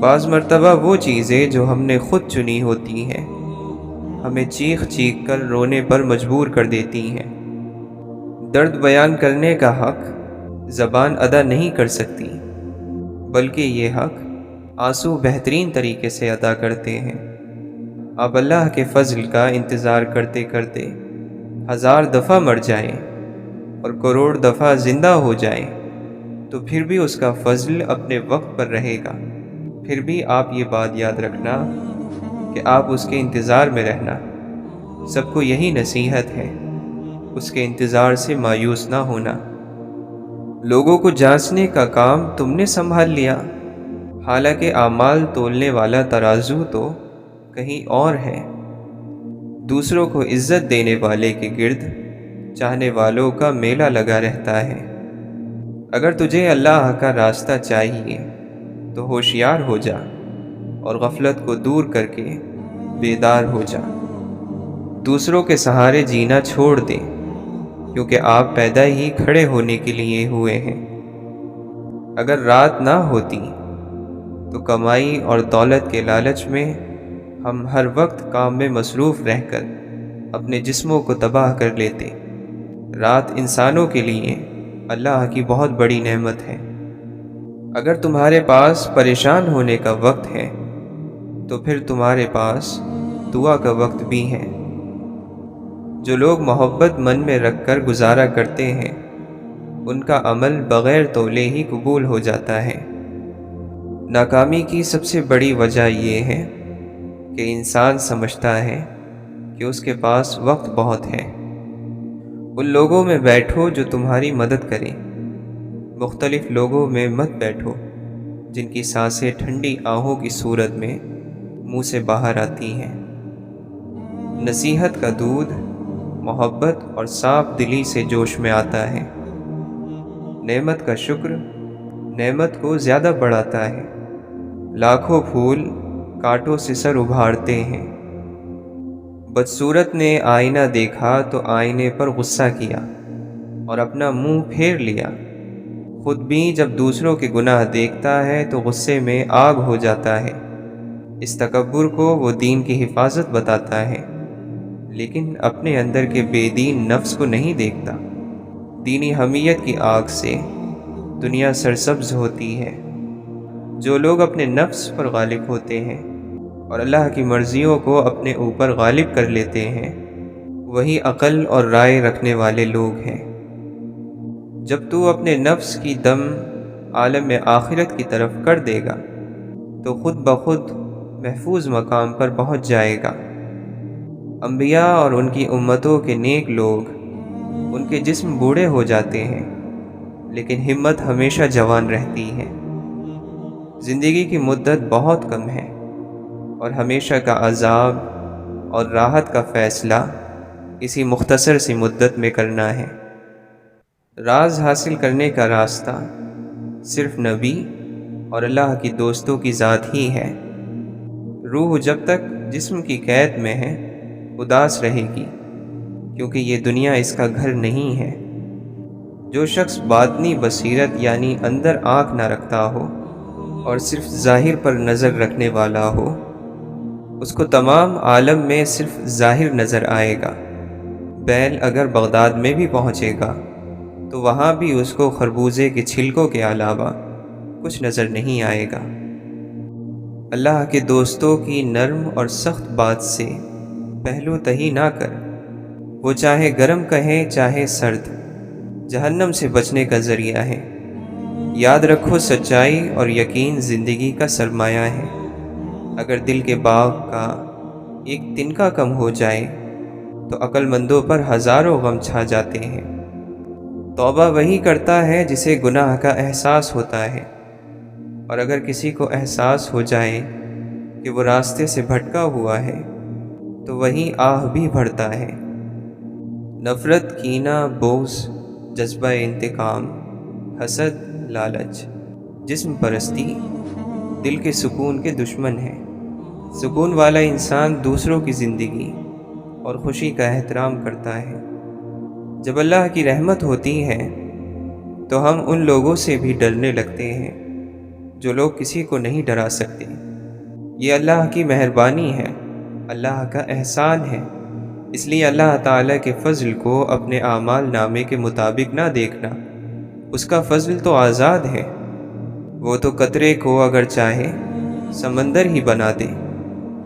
بعض مرتبہ وہ چیزیں جو ہم نے خود چنی ہوتی ہیں ہمیں چیخ چیخ کر رونے پر مجبور کر دیتی ہیں۔ درد بیان کرنے کا حق زبان ادا نہیں کر سکتی، بلکہ یہ حق آنسو بہترین طریقے سے ادا کرتے ہیں۔ آپ اللہ کے فضل کا انتظار کرتے کرتے 1000 دفعہ مر جائیں اور کروڑ دفعہ زندہ ہو جائیں تو پھر بھی اس کا فضل اپنے وقت پر رہے گا۔ پھر بھی آپ یہ بات یاد رکھنا کہ آپ اس کے انتظار میں رہنا۔ سب کو یہی نصیحت ہے، اس کے انتظار سے مایوس نہ ہونا۔ لوگوں کو جانچنے کا کام تم نے سنبھال لیا، حالانکہ اعمال تولنے والا ترازو تو کہیں اور ہے۔ دوسروں کو عزت دینے والے کے گرد چاہنے والوں کا میلہ لگا رہتا ہے۔ اگر تجھے اللہ کا راستہ چاہیے تو ہوشیار ہو جا اور غفلت کو دور کر کے بیدار ہو جا۔ دوسروں کے سہارے جینا چھوڑ دے، کیونکہ آپ پیدا ہی کھڑے ہونے کے لیے ہوئے ہیں۔ اگر رات نہ ہوتی تو کمائی اور دولت کے لالچ میں ہم ہر وقت کام میں مصروف رہ کر اپنے جسموں کو تباہ کر لیتے۔ رات انسانوں کے لیے اللہ کی بہت بڑی نعمت ہے۔ اگر تمہارے پاس پریشان ہونے کا وقت ہے تو پھر تمہارے پاس دعا کا وقت بھی ہے۔ جو لوگ محبت من میں رکھ کر گزارا کرتے ہیں ان کا عمل بغیر تولے ہی قبول ہو جاتا ہے۔ ناکامی کی سب سے بڑی وجہ یہ ہے کہ انسان سمجھتا ہے کہ اس کے پاس وقت بہت ہے۔ ان لوگوں میں بیٹھو جو تمہاری مدد کریں، مختلف لوگوں میں مت بیٹھو جن کی سانسیں ٹھنڈی آہوں کی صورت میں منہ سے باہر آتی ہیں۔ نصیحت کا دودھ محبت اور صاف دلی سے جوش میں آتا ہے۔ نعمت کا شکر نعمت کو زیادہ بڑھاتا ہے۔ لاکھوں پھول کانٹوں سے سر ابھارتے ہیں۔ بدصورت نے آئینہ دیکھا تو آئینے پر غصہ کیا اور اپنا منہ پھیر لیا۔ خود بھی جب دوسروں کے گناہ دیکھتا ہے تو غصے میں آگ ہو جاتا ہے۔ اس تکبر کو وہ دین کی حفاظت بتاتا ہے، لیکن اپنے اندر کے بے دین نفس کو نہیں دیکھتا۔ دینی حمیت کی آگ سے دنیا سرسبز ہوتی ہے۔ جو لوگ اپنے نفس پر غالب ہوتے ہیں اور اللہ کی مرضیوں کو اپنے اوپر غالب کر لیتے ہیں، وہی عقل اور رائے رکھنے والے لوگ ہیں۔ جب تو اپنے نفس کی دم عالم آخرت کی طرف کر دے گا تو خود بخود محفوظ مقام پر پہنچ جائے گا۔ انبیاء اور ان کی امتوں کے نیک لوگ ان کے جسم بوڑھے ہو جاتے ہیں لیکن ہمت ہمیشہ جوان رہتی ہے۔ زندگی کی مدت بہت کم ہے اور ہمیشہ کا عذاب اور راحت کا فیصلہ اسی مختصر سی مدت میں کرنا ہے۔ راز حاصل کرنے کا راستہ صرف نبی اور اللہ کی دوستوں کی ذات ہی ہے۔ روح جب تک جسم کی قید میں ہے اداس رہے گی، کیونکہ یہ دنیا اس کا گھر نہیں ہے۔ جو شخص باطنی بصیرت یعنی اندر آنکھ نہ رکھتا ہو اور صرف ظاہر پر نظر رکھنے والا ہو، اس کو تمام عالم میں صرف ظاہر نظر آئے گا۔ بیل اگر بغداد میں بھی پہنچے گا تو وہاں بھی اس کو خربوزے کے چھلکوں کے علاوہ کچھ نظر نہیں آئے گا۔ اللہ کے دوستوں کی نرم اور سخت بات سے پہلو تہی نہ کر، وہ چاہے گرم کہیں چاہے سرد، جہنم سے بچنے کا ذریعہ ہے۔ یاد رکھو سچائی اور یقین زندگی کا سرمایہ ہے۔ اگر دل کے باغ کا ایک تنکا کم ہو جائے تو عقل مندوں پر ہزاروں غم چھا جاتے ہیں۔ توبہ وہی کرتا ہے جسے گناہ کا احساس ہوتا ہے، اور اگر کسی کو احساس ہو جائے کہ وہ راستے سے بھٹکا ہوا ہے تو وہی آہ بھی بھرتا ہے۔ نفرت، کینہ، بغض، جذبہ انتقام، حسد، لالچ، جسم پرستی دل کے سکون کے دشمن ہیں۔ سکون والا انسان دوسروں کی زندگی اور خوشی کا احترام کرتا ہے۔ جب اللہ کی رحمت ہوتی ہے تو ہم ان لوگوں سے بھی ڈرنے لگتے ہیں جو لوگ کسی کو نہیں ڈرا سکتے۔ یہ اللہ کی مہربانی ہے، اللہ کا احسان ہے۔ اس لیے اللہ تعالیٰ کے فضل کو اپنے اعمال نامے کے مطابق نہ دیکھنا۔ اس کا فضل تو آزاد ہے، وہ تو قطرے کو اگر چاہے سمندر ہی بنا دے،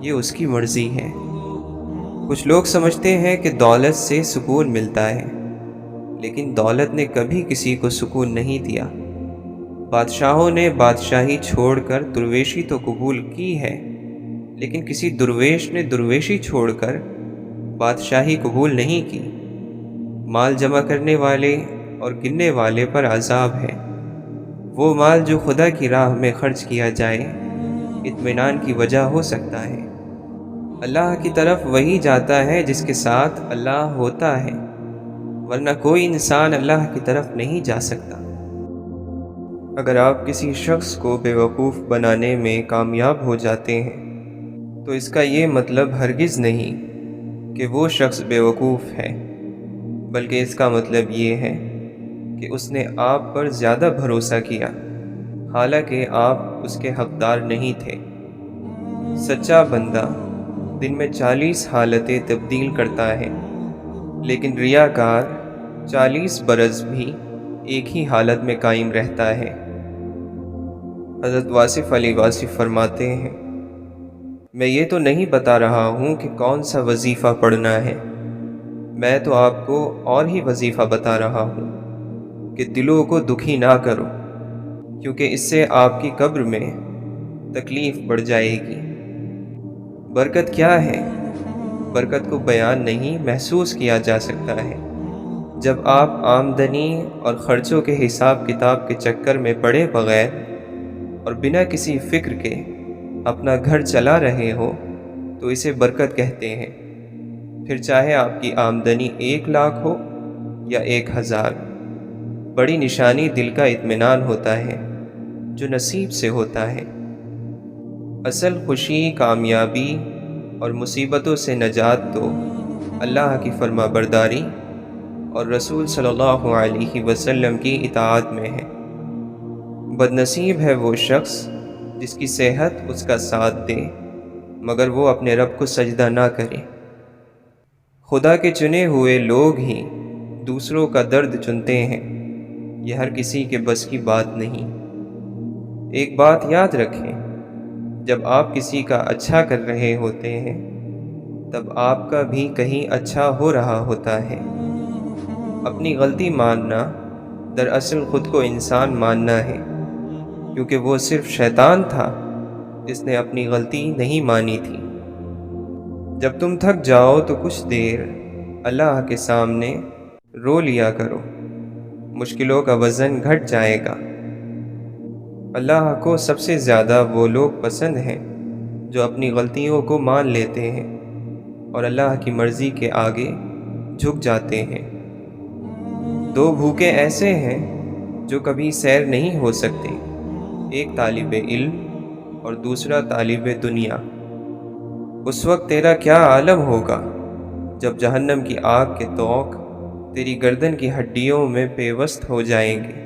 یہ اس کی مرضی ہے۔ کچھ لوگ سمجھتے ہیں کہ دولت سے سکون ملتا ہے، لیکن دولت نے کبھی کسی کو سکون نہیں دیا۔ بادشاہوں نے بادشاہی چھوڑ کر درویشی تو قبول کی ہے، لیکن کسی درویش نے درویشی چھوڑ کر بادشاہی قبول نہیں کی۔ مال جمع کرنے والے اور گننے والے پر عذاب ہے۔ وہ مال جو خدا کی راہ میں خرچ کیا جائے اطمینان کی وجہ ہو سکتا ہے۔ اللہ کی طرف وہی جاتا ہے جس کے ساتھ اللہ ہوتا ہے، ورنہ کوئی انسان اللہ کی طرف نہیں جا سکتا۔ اگر آپ کسی شخص کو بیوقوف بنانے میں کامیاب ہو جاتے ہیں تو اس کا یہ مطلب ہرگز نہیں کہ وہ شخص بیوقوف ہے، بلکہ اس کا مطلب یہ ہے کہ اس نے آپ پر زیادہ بھروسہ کیا، حالانکہ آپ اس کے حقدار نہیں تھے۔ سچا بندہ دن میں 40 حالتیں تبدیل کرتا ہے، لیکن ریاکار 40 برس بھی ایک ہی حالت میں قائم رہتا ہے۔ حضرت واصف علی واصف فرماتے ہیں، میں یہ تو نہیں بتا رہا ہوں کہ کون سا وظیفہ پڑھنا ہے، میں تو آپ کو اور ہی وظیفہ بتا رہا ہوں کہ دلوں کو دکھی نہ کرو، کیونکہ اس سے آپ کی قبر میں تکلیف بڑھ جائے گی۔ برکت کیا ہے؟ برکت کو بیان نہیں محسوس کیا جا سکتا ہے۔ جب آپ آمدنی اور خرچوں کے حساب کتاب کے چکر میں پڑے بغیر اور بنا کسی فکر کے اپنا گھر چلا رہے ہو تو اسے برکت کہتے ہیں، پھر چاہے آپ کی آمدنی 1 لاکھ ہو یا 1000۔ بڑی نشانی دل کا اطمینان ہوتا ہے جو نصیب سے ہوتا ہے۔ اصل خوشی، کامیابی اور مصیبتوں سے نجات تو اللہ کی فرما برداری اور رسول صلی اللہ علیہ وسلم کی اطاعت میں ہے۔ بد نصیب ہے وہ شخص جس کی صحت اس کا ساتھ دے مگر وہ اپنے رب کو سجدہ نہ کرے۔ خدا کے چنے ہوئے لوگ ہی دوسروں کا درد چنتے ہیں، یہ ہر کسی کے بس کی بات نہیں۔ ایک بات یاد رکھیں، جب آپ کسی کا اچھا کر رہے ہوتے ہیں تب آپ کا بھی کہیں اچھا ہو رہا ہوتا ہے۔ اپنی غلطی ماننا دراصل خود کو انسان ماننا ہے، کیونکہ وہ صرف شیطان تھا جس نے اپنی غلطی نہیں مانی تھی۔ جب تم تھک جاؤ تو کچھ دیر اللہ کے سامنے رو لیا کرو، مشکلوں کا وزن گھٹ جائے گا۔ اللہ کو سب سے زیادہ وہ لوگ پسند ہیں جو اپنی غلطیوں کو مان لیتے ہیں اور اللہ کی مرضی کے آگے جھک جاتے ہیں۔ 2 بھوکے ایسے ہیں جو کبھی سیر نہیں ہو سکتے، ایک طالب علم اور دوسرا طالب دنیا۔ اس وقت تیرا کیا عالم ہوگا جب جہنم کی آگ کے طوق تیری گردن کی ہڈیوں میں پیوست ہو جائیں گے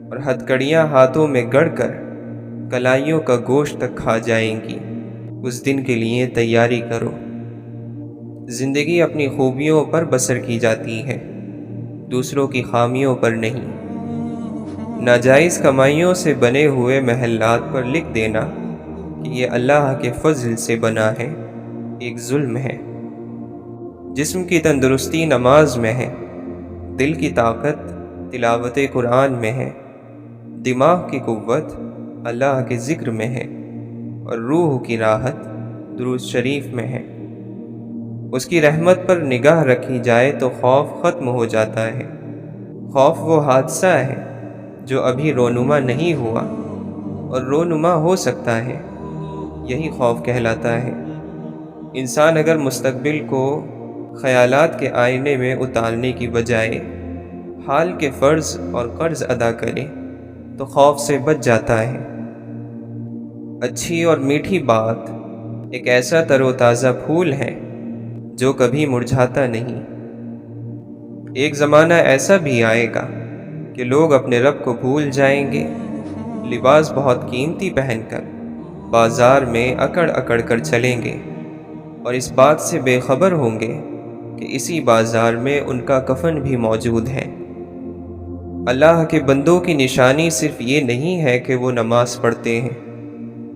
اور ہتھکڑیاں ہاتھوں میں گڑ کر کلائیوں کا گوشت تک کھا جائیں گی۔ اس دن کے لیے تیاری کرو۔ زندگی اپنی خوبیوں پر بسر کی جاتی ہے، دوسروں کی خامیوں پر نہیں۔ ناجائز کمائیوں سے بنے ہوئے محلات پر لکھ دینا کہ یہ اللہ کے فضل سے بنا ہے، ایک ظلم ہے۔ جسم کی تندرستی نماز میں ہے، دل کی طاقت تلاوت قرآن میں ہے، دماغ کی قوت اللہ کے ذکر میں ہے اور روح کی راحت درود شریف میں ہے۔ اس کی رحمت پر نگاہ رکھی جائے تو خوف ختم ہو جاتا ہے۔ خوف وہ حادثہ ہے جو ابھی رونما نہیں ہوا اور رونما ہو سکتا ہے، یہی خوف کہلاتا ہے۔ انسان اگر مستقبل کو خیالات کے آئینے میں اتارنے کی بجائے حال کے فرض اور قرض ادا کرے تو خوف سے بچ جاتا ہے۔ اچھی اور میٹھی بات ایک ایسا تر و تازہ پھول ہے جو کبھی مرجھاتا نہیں۔ ایک زمانہ ایسا بھی آئے گا کہ لوگ اپنے رب کو بھول جائیں گے لباس بہت قیمتی پہن کر بازار میں اکڑ اکڑ کر چلیں گے اور اس بات سے بے خبر ہوں گے کہ اسی بازار میں ان کا کفن بھی موجود ہے۔ اللہ کے بندوں کی نشانی صرف یہ نہیں ہے کہ وہ نماز پڑھتے ہیں،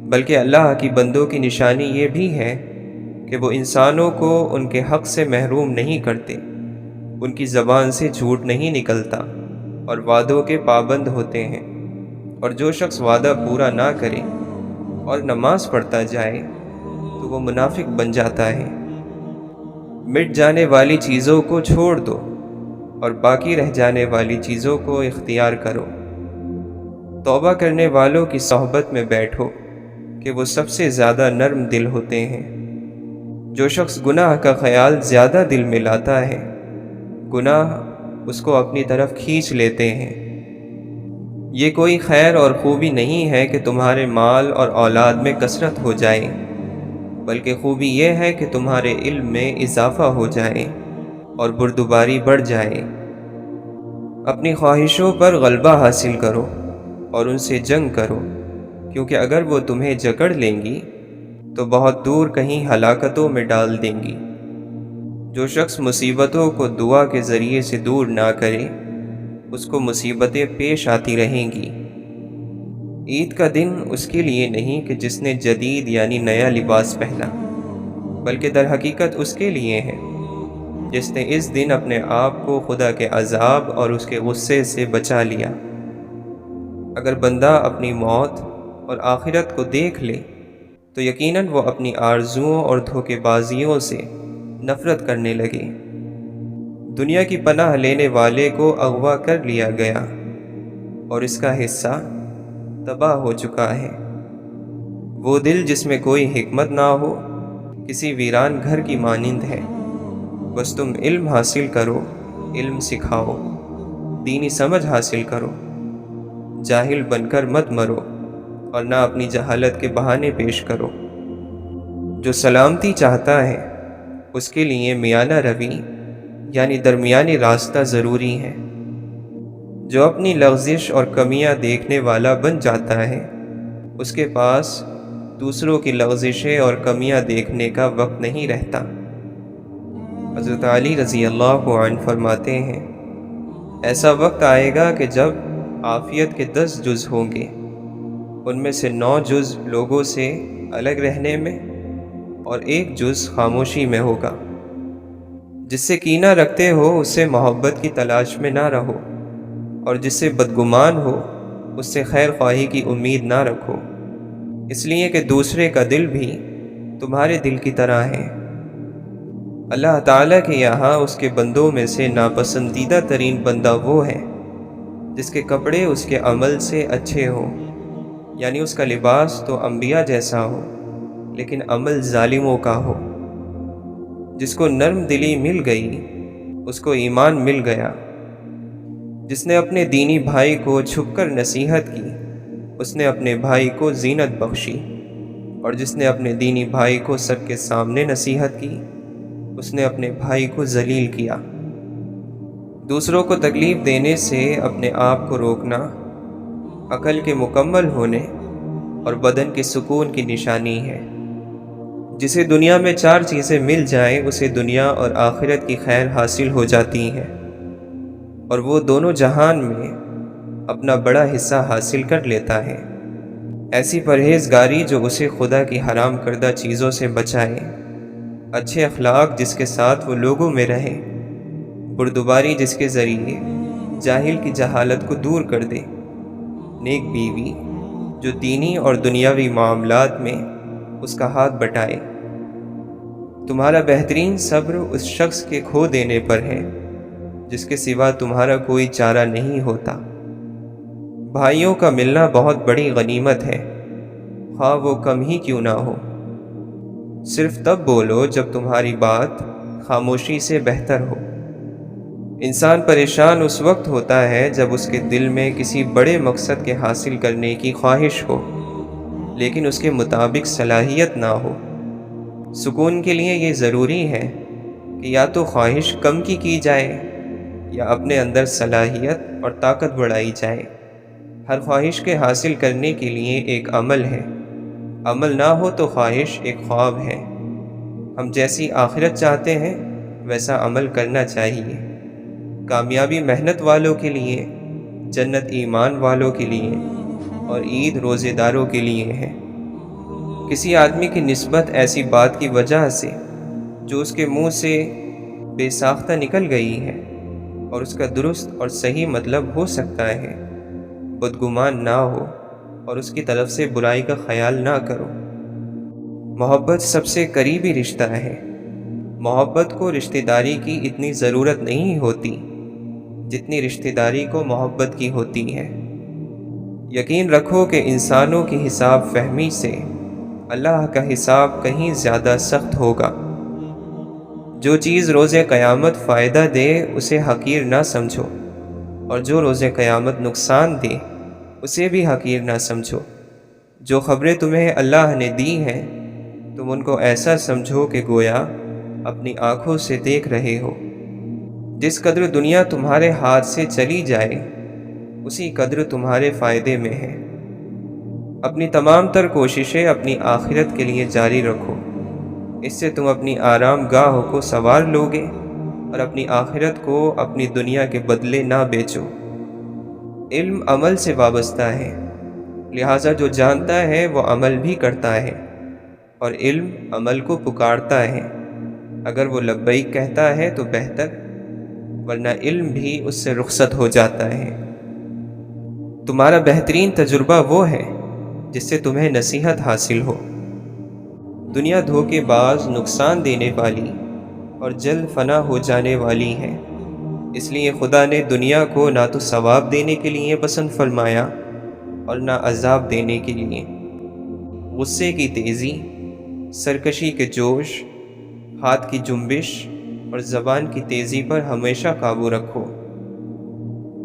بلکہ اللہ کی بندوں کی نشانی یہ بھی ہے کہ وہ انسانوں کو ان کے حق سے محروم نہیں کرتے، ان کی زبان سے جھوٹ نہیں نکلتا اور وعدوں کے پابند ہوتے ہیں۔ اور جو شخص وعدہ پورا نہ کرے اور نماز پڑھتا جائے تو وہ منافق بن جاتا ہے۔ مٹ جانے والی چیزوں کو چھوڑ دو اور باقی رہ جانے والی چیزوں کو اختیار کرو۔ توبہ کرنے والوں کی صحبت میں بیٹھو کہ وہ سب سے زیادہ نرم دل ہوتے ہیں۔ جو شخص گناہ کا خیال زیادہ دل میں لاتا ہے، گناہ اس کو اپنی طرف کھینچ لیتے ہیں۔ یہ کوئی خیر اور خوبی نہیں ہے کہ تمہارے مال اور اولاد میں کثرت ہو جائے، بلکہ خوبی یہ ہے کہ تمہارے علم میں اضافہ ہو جائے اور بردباری بڑھ جائے۔ اپنی خواہشوں پر غلبہ حاصل کرو اور ان سے جنگ کرو، کیونکہ اگر وہ تمہیں جکڑ لیں گی تو بہت دور کہیں ہلاکتوں میں ڈال دیں گی۔ جو شخص مصیبتوں کو دعا کے ذریعے سے دور نہ کرے، اس کو مصیبتیں پیش آتی رہیں گی۔ عید کا دن اس کے لیے نہیں کہ جس نے جدید یعنی نیا لباس پہنا، بلکہ در حقیقت اس کے لیے ہے جس نے اس دن اپنے آپ کو خدا کے عذاب اور اس کے غصے سے بچا لیا۔ اگر بندہ اپنی موت اور آخرت کو دیکھ لے تو یقیناً وہ اپنی آرزوؤں اور دھوکے بازیوں سے نفرت کرنے لگے۔ دنیا کی پناہ لینے والے کو اغوا کر لیا گیا اور اس کا حصہ تباہ ہو چکا ہے۔ وہ دل جس میں کوئی حکمت نہ ہو کسی ویران گھر کی مانند ہے۔ بس تم علم حاصل کرو، علم سکھاؤ، دینی سمجھ حاصل کرو، جاہل بن کر مت مرو اور نہ اپنی جہالت کے بہانے پیش کرو۔ جو سلامتی چاہتا ہے اس کے لیے میانہ روی یعنی درمیانی راستہ ضروری ہے۔ جو اپنی لغزش اور کمیاں دیکھنے والا بن جاتا ہے، اس کے پاس دوسروں کی لغزشیں اور کمیاں دیکھنے کا وقت نہیں رہتا۔ حضرت علی رضی اللہ عنہ فرماتے ہیں، ایسا وقت آئے گا کہ جب عافیت کے 10 جز ہوں گے، ان میں سے 9 جز لوگوں سے الگ رہنے میں اور 1 جز خاموشی میں ہوگا۔ جس سے کینہ رکھتے ہو اس سے محبت کی تلاش میں نہ رہو، اور جس سے بدگمان ہو اس سے خیر خواہی کی امید نہ رکھو، اس لیے کہ دوسرے کا دل بھی تمہارے دل کی طرح ہے۔ اللہ تعالیٰ کے یہاں اس کے بندوں میں سے ناپسندیدہ ترین بندہ وہ ہے جس کے کپڑے اس کے عمل سے اچھے ہوں، یعنی اس کا لباس تو انبیاء جیسا ہو لیکن عمل ظالموں کا ہو۔ جس کو نرم دلی مل گئی اس کو ایمان مل گیا۔ جس نے اپنے دینی بھائی کو چھپ کر نصیحت کی اس نے اپنے بھائی کو زینت بخشی، اور جس نے اپنے دینی بھائی کو سب کے سامنے نصیحت کی اس نے اپنے بھائی کو ذلیل کیا۔ دوسروں کو تکلیف دینے سے اپنے آپ کو روکنا عقل کے مکمل ہونے اور بدن کے سکون کی نشانی ہے۔ جسے دنیا میں 4 چیزیں مل جائیں اسے دنیا اور آخرت کی خیر حاصل ہو جاتی ہے، اور وہ دونوں جہان میں اپنا بڑا حصہ حاصل کر لیتا ہے۔ ایسی پرہیزگاری جو اسے خدا کی حرام کردہ چیزوں سے بچائے، اچھے اخلاق جس کے ساتھ وہ لوگوں میں رہے، بردباری جس کے ذریعے جاہل کی جہالت کو دور کر دے، نیک بیوی جو دینی اور دنیاوی معاملات میں اس کا ہاتھ بٹائے۔ تمہارا بہترین صبر اس شخص کے کھو دینے پر ہے جس کے سوا تمہارا کوئی چارہ نہیں ہوتا۔ بھائیوں کا ملنا بہت بڑی غنیمت ہے، خواہ وہ کم ہی کیوں نہ ہو۔ صرف تب بولو جب تمہاری بات خاموشی سے بہتر ہو۔ انسان پریشان اس وقت ہوتا ہے جب اس کے دل میں کسی بڑے مقصد کے حاصل کرنے کی خواہش ہو لیکن اس کے مطابق صلاحیت نہ ہو۔ سکون کے لیے یہ ضروری ہے کہ یا تو خواہش کم کی جائے یا اپنے اندر صلاحیت اور طاقت بڑھائی جائے۔ ہر خواہش کے حاصل کرنے کے لیے ایک عمل ہے، عمل نہ ہو تو خواہش ایک خواب ہے۔ ہم جیسی آخرت چاہتے ہیں ویسا عمل کرنا چاہیے۔ کامیابی محنت والوں کے لیے، جنت ایمان والوں کے لیے، اور عید روزے داروں کے لیے ہے۔ کسی آدمی کی نسبت ایسی بات کی وجہ سے جو اس کے منہ سے بے ساختہ نکل گئی ہے اور اس کا درست اور صحیح مطلب ہو سکتا ہے، بدگمان نہ ہو اور اس کی طرف سے برائی کا خیال نہ کرو۔ محبت سب سے قریبی رشتہ ہے۔ محبت کو رشتہ داری کی اتنی ضرورت نہیں ہوتی جتنی رشتہ داری کو محبت کی ہوتی ہے۔ یقین رکھو کہ انسانوں کی حساب فہمی سے اللہ کا حساب کہیں زیادہ سخت ہوگا۔ جو چیز روز قیامت فائدہ دے اسے حقیر نہ سمجھو، اور جو روز قیامت نقصان دے اسے بھی حقیر نہ سمجھو۔ جو خبریں تمہیں اللہ نے دی ہیں تم ان کو ایسا سمجھو کہ گویا اپنی آنکھوں سے دیکھ رہے ہو۔ جس قدر دنیا تمہارے ہاتھ سے چلی جائے اسی قدر تمہارے فائدے میں ہے۔ اپنی تمام تر کوششیں اپنی آخرت کے لیے جاری رکھو، اس سے تم اپنی آرام گاہ کو سنوار لوگے اور اپنی آخرت کو اپنی دنیا کے بدلے نہ بیچو۔ علم عمل سے وابستہ ہے، لہٰذا جو جانتا ہے وہ عمل بھی کرتا ہے، اور علم عمل کو پکارتا ہے۔ اگر وہ لبیک کہتا ہے تو بہتر، ورنہ علم بھی اس سے رخصت ہو جاتا ہے۔ تمہارا بہترین تجربہ وہ ہے جس سے تمہیں نصیحت حاصل ہو۔ دنیا دھوکے باز، نقصان دینے والی اور جلد فنا ہو جانے والی ہے، اس لیے خدا نے دنیا کو نہ تو ثواب دینے کے لیے پسند فرمایا اور نہ عذاب دینے کے لیے۔ غصے کی تیزی، سرکشی کے جوش، ہاتھ کی جنبش اور زبان کی تیزی پر ہمیشہ قابو رکھو۔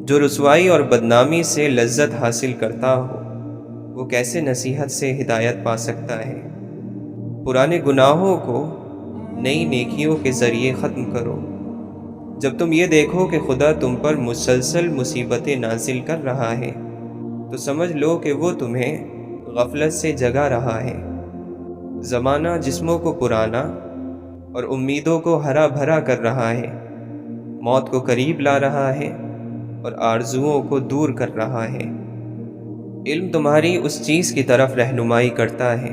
جو رسوائی اور بدنامی سے لذت حاصل کرتا ہو وہ کیسے نصیحت سے ہدایت پا سکتا ہے؟ پرانے گناہوں کو نئی نیکیوں کے ذریعے ختم کرو۔ جب تم یہ دیکھو کہ خدا تم پر مسلسل مصیبتیں نازل کر رہا ہے تو سمجھ لو کہ وہ تمہیں غفلت سے جگا رہا ہے۔ زمانہ جسموں کو پرانا اور امیدوں کو ہرا بھرا کر رہا ہے، موت کو قریب لا رہا ہے اور آرزوؤں کو دور کر رہا ہے۔ علم تمہاری اس چیز کی طرف رہنمائی کرتا ہے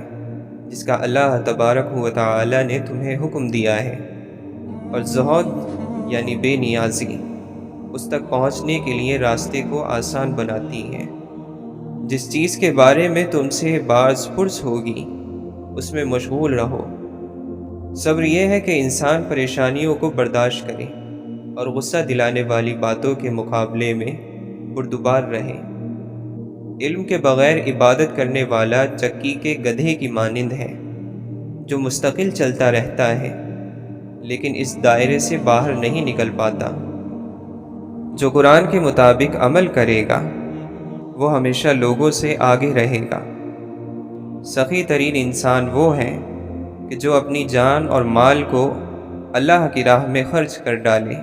جس کا اللہ تبارک و تعالی نے تمہیں حکم دیا ہے، اور زہد یعنی بے نیازی اس تک پہنچنے کے لیے راستے کو آسان بناتی ہے۔ جس چیز کے بارے میں تم سے باز پرس ہوگی اس میں مشغول رہو۔ صبر یہ ہے کہ انسان پریشانیوں کو برداشت کرے اور غصہ دلانے والی باتوں کے مقابلے میں بردبار رہے۔ علم کے بغیر عبادت کرنے والا چکی کے گدھے کی مانند ہے جو مستقل چلتا رہتا ہے لیکن اس دائرے سے باہر نہیں نکل پاتا۔ جو قرآن کے مطابق عمل کرے گا وہ ہمیشہ لوگوں سے آگے رہے گا۔ سخی ترین انسان وہ ہے کہ جو اپنی جان اور مال کو اللہ کی راہ میں خرچ کر ڈالے،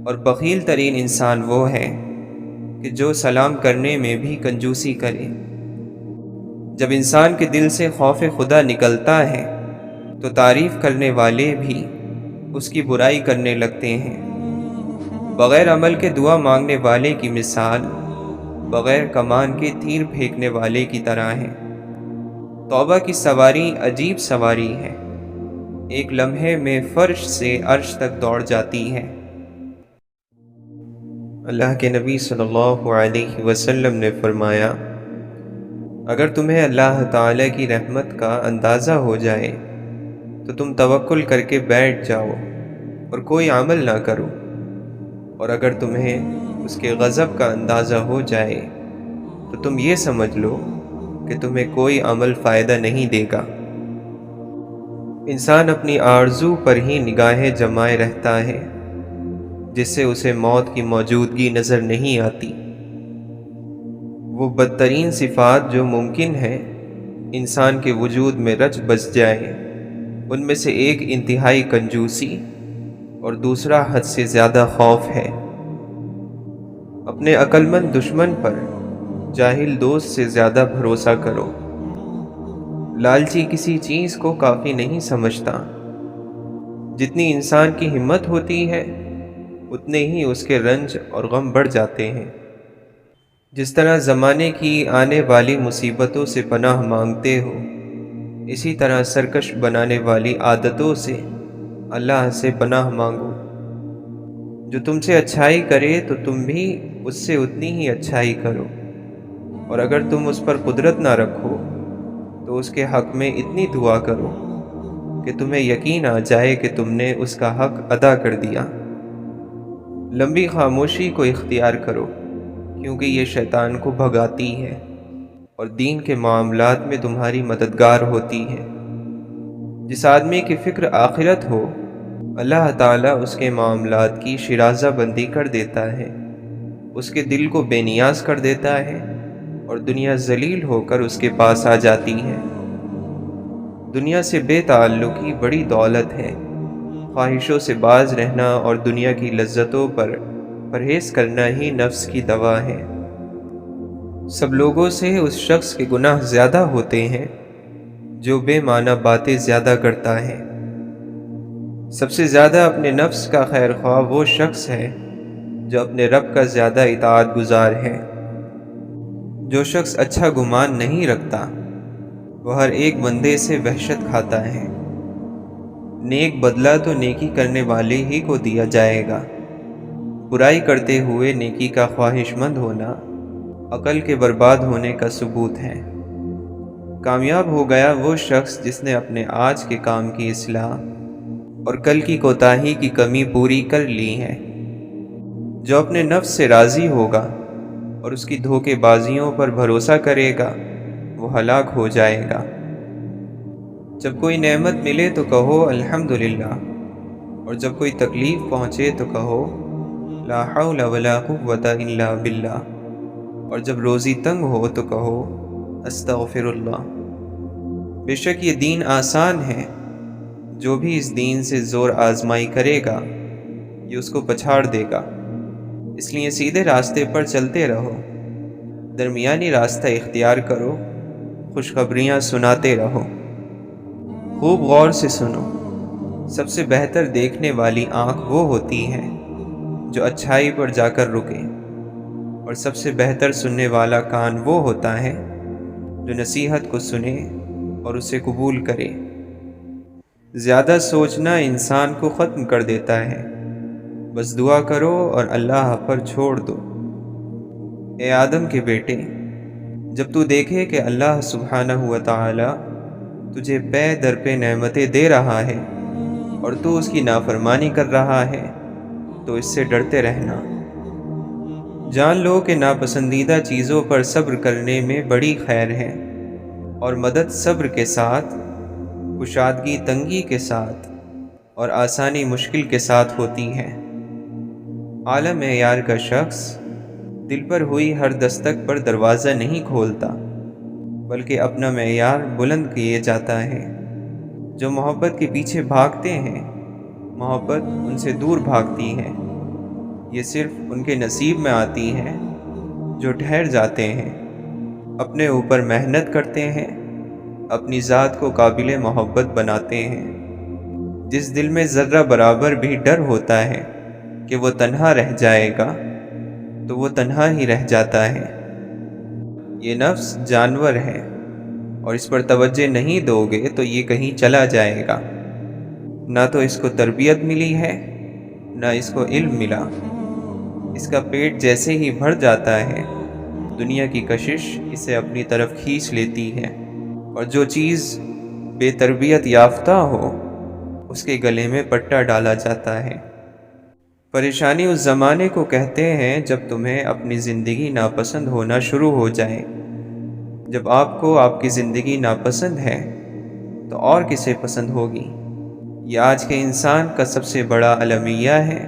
اور بخیل ترین انسان وہ ہے کہ جو سلام کرنے میں بھی کنجوسی کرے۔ جب انسان کے دل سے خوف خدا نکلتا ہے تو تعریف کرنے والے بھی اس کی برائی کرنے لگتے ہیں۔ بغیر عمل کے دعا مانگنے والے کی مثال بغیر کمان کے تیر پھینکنے والے کی طرح ہے۔ توبہ کی سواری عجیب سواری ہے، ایک لمحے میں فرش سے عرش تک دوڑ جاتی ہے۔ اللہ کے نبی صلی اللہ علیہ وسلم نے فرمایا، اگر تمہیں اللہ تعالی کی رحمت کا اندازہ ہو جائے تو تم توکل کر کے بیٹھ جاؤ اور کوئی عمل نہ کرو، اور اگر تمہیں اس کے غضب کا اندازہ ہو جائے تو تم یہ سمجھ لو کہ تمہیں کوئی عمل فائدہ نہیں دے گا۔ انسان اپنی آرزو پر ہی نگاہیں جمائے رہتا ہے جس سے اسے موت کی موجودگی نظر نہیں آتی۔ وہ بدترین صفات جو ممکن ہے انسان کے وجود میں رچ بس جائیں، ان میں سے ایک انتہائی کنجوسی اور دوسرا حد سے زیادہ خوف ہے۔ اپنے عقل مند دشمن پر جاہل دوست سے زیادہ بھروسہ کرو۔ لالچی کسی چیز کو کافی نہیں سمجھتا۔ جتنی انسان کی ہمت ہوتی ہے اتنے ہی اس کے رنج اور غم بڑھ جاتے ہیں۔ جس طرح زمانے کی آنے والی مصیبتوں سے پناہ مانگتے ہو، اسی طرح سرکش بنانے والی عادتوں سے اللہ سے پناہ مانگو۔ جو تم سے اچھائی کرے تو تم بھی اس سے اتنی ہی اچھائی کرو، اور اگر تم اس پر قدرت نہ رکھو تو اس کے حق میں اتنی دعا کرو کہ تمہیں یقین آ جائے کہ تم نے اس کا حق ادا کر دیا۔ لمبی خاموشی کو اختیار کرو، کیونکہ یہ شیطان کو بھگاتی ہے اور دین کے معاملات میں تمہاری مددگار ہوتی ہے۔ جس آدمی کی فکر آخرت ہو، اللہ تعالیٰ اس کے معاملات کی شرازہ بندی کر دیتا ہے، اس کے دل کو بے نیاز کر دیتا ہے اور دنیا ذلیل ہو کر اس کے پاس آ جاتی ہے۔ دنیا سے بے تعلقی بڑی دولت ہے۔ خواہشوں سے باز رہنا اور دنیا کی لذتوں پر پرہیز کرنا ہی نفس کی دوا ہے۔ سب لوگوں سے اس شخص کے گناہ زیادہ ہوتے ہیں جو بے معنی باتیں زیادہ کرتا ہے۔ سب سے زیادہ اپنے نفس کا خیر خواہ وہ شخص ہے جو اپنے رب کا زیادہ اطاعت گزار ہے۔ جو شخص اچھا گمان نہیں رکھتا وہ ہر ایک بندے سے وحشت کھاتا ہے۔ نیک بدلہ تو نیکی کرنے والے ہی کو دیا جائے گا۔ برائی کرتے ہوئے نیکی کا خواہش مند ہونا عقل کے برباد ہونے کا ثبوت ہے۔ کامیاب ہو گیا وہ شخص جس نے اپنے آج کے کام کی اصلاح اور کل کی کوتاہی کی کمی پوری کر لی ہے۔ جو اپنے نفس سے راضی ہوگا اور اس کی دھوکے بازیوں پر بھروسہ کرے گا وہ ہلاک ہو جائے گا۔ جب کوئی نعمت ملے تو کہو الحمدللہ، اور جب کوئی تکلیف پہنچے تو کہو لا حول ولا قوة الا باللہ، اور جب روزی تنگ ہو تو کہو استغفر اللہ۔ بے شک یہ دین آسان ہے، جو بھی اس دین سے زور آزمائی کرے گا یہ اس کو پچھاڑ دے گا۔ اس لیے سیدھے راستے پر چلتے رہو، درمیانی راستہ اختیار کرو، خوشخبریاں سناتے رہو۔ خوب غور سے سنو، سب سے بہتر دیکھنے والی آنکھ وہ ہوتی ہے جو اچھائی پر جا کر رکے، اور سب سے بہتر سننے والا کان وہ ہوتا ہے جو نصیحت کو سنے اور اسے قبول کرے۔ زیادہ سوچنا انسان کو ختم کر دیتا ہے، بس دعا کرو اور اللہ پر چھوڑ دو۔ اے آدم کے بیٹے، جب تو دیکھے کہ اللہ سبحانہ و تعالی تجھے پے در پہ نعمتیں دے رہا ہے اور تو اس کی نافرمانی کر رہا ہے تو اس سے ڈرتے رہنا۔ جان لو کہ ناپسندیدہ چیزوں پر صبر کرنے میں بڑی خیر ہے، اور مدد صبر کے ساتھ، کشادگی تنگی کے ساتھ، اور آسانی مشکل کے ساتھ ہوتی ہے۔ اعلیٰ معیار کا شخص دل پر ہوئی ہر دستک پر دروازہ نہیں کھولتا، بلکہ اپنا معیار بلند کیے جاتا ہے۔ جو محبت کے پیچھے بھاگتے ہیں محبت ان سے دور بھاگتی ہے۔ یہ صرف ان کے نصیب میں آتی ہے جو ٹھہر جاتے ہیں، اپنے اوپر محنت کرتے ہیں، اپنی ذات کو قابل محبت بناتے ہیں۔ جس دل میں ذرہ برابر بھی ڈر ہوتا ہے کہ وہ تنہا رہ جائے گا تو وہ تنہا ہی رہ جاتا ہے۔ یہ نفس جانور ہے، اور اس پر توجہ نہیں دو گے تو یہ کہیں چلا جائے گا۔ نہ تو اس کو تربیت ملی ہے، نہ اس کو علم ملا۔ اس کا پیٹ جیسے ہی بھر جاتا ہے دنیا کی کشش اسے اپنی طرف کھینچ لیتی ہے، اور جو چیز بے تربیت یافتہ ہو اس کے گلے میں پٹا ڈالا جاتا ہے۔ پریشانی اس زمانے کو کہتے ہیں جب تمہیں اپنی زندگی ناپسند ہونا شروع ہو جائے۔ جب آپ کو آپ کی زندگی ناپسند ہے تو اور کسے پسند ہوگی؟ یہ آج کے انسان کا سب سے بڑا المیہ ہے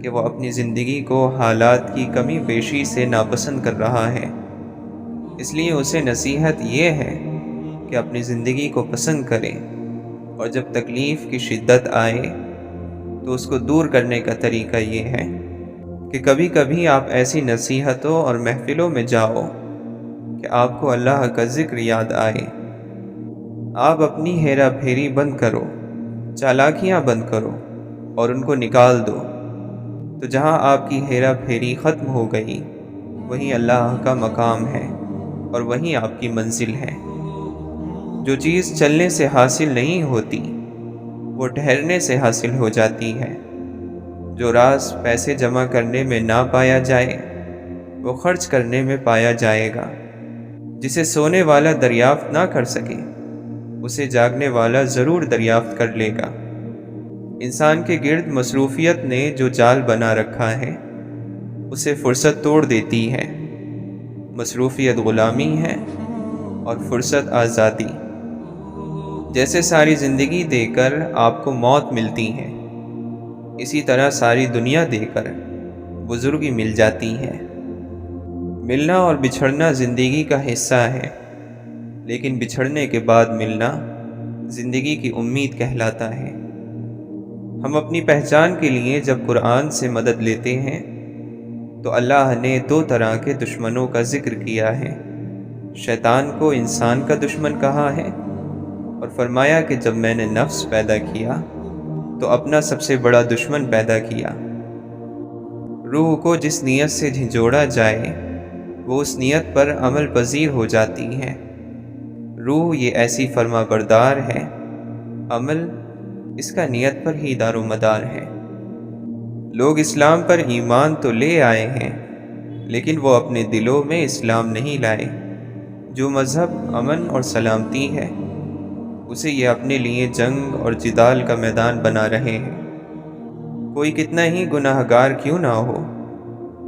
کہ وہ اپنی زندگی کو حالات کی کمی بیشی سے ناپسند کر رہا ہے۔ اس لیے اسے نصیحت یہ ہے کہ اپنی زندگی کو پسند کرے، اور جب تکلیف کی شدت آئے تو اس کو دور کرنے کا طریقہ یہ ہے کہ کبھی کبھی آپ ایسی نصیحتوں اور محفلوں میں جاؤ کہ آپ کو اللہ کا ذکر یاد آئے۔ آپ اپنی ہیرا پھیری بند کرو، چالاکیاں بند کرو اور ان کو نکال دو، تو جہاں آپ کی ہیرا پھیری ختم ہو گئی وہیں اللہ کا مقام ہے اور وہیں آپ کی منزل ہے۔ جو چیز چلنے سے حاصل نہیں ہوتی وہ ٹھہرنے سے حاصل ہو جاتی ہے۔ جو راز پیسے جمع کرنے میں نہ پایا جائے وہ خرچ کرنے میں پایا جائے گا۔ جسے سونے والا دریافت نہ کر سکے اسے جاگنے والا ضرور دریافت کر لے گا۔ انسان کے گرد مصروفیت نے جو جال بنا رکھا ہے اسے فرصت توڑ دیتی ہے۔ مصروفیت غلامی ہے اور فرصت آزادی۔ جیسے ساری زندگی دے کر آپ کو موت ملتی ہے، اسی طرح ساری دنیا دے کر بزرگی مل جاتی ہے۔ ملنا اور بچھڑنا زندگی کا حصہ ہے، لیکن بچھڑنے کے بعد ملنا زندگی کی امید کہلاتا ہے۔ ہم اپنی پہچان کے لیے جب قرآن سے مدد لیتے ہیں تو اللہ نے 2 طرح کے دشمنوں کا ذکر کیا ہے۔ شیطان کو انسان کا دشمن کہا ہے اور فرمایا کہ جب میں نے نفس پیدا کیا تو اپنا سب سے بڑا دشمن پیدا کیا۔ روح کو جس نیت سے جھنجھوڑا جائے وہ اس نیت پر عمل پذیر ہو جاتی ہے۔ روح یہ ایسی فرما بردار ہے، عمل اس کا نیت پر ہی دار و مدار ہے۔ لوگ اسلام پر ایمان تو لے آئے ہیں لیکن وہ اپنے دلوں میں اسلام نہیں لائے۔ جو مذہب امن اور سلامتی ہے اسے یہ اپنے لیے جنگ اور جدال کا میدان بنا رہے ہیں۔ کوئی کتنا ہی گناہ گار کیوں نہ ہو،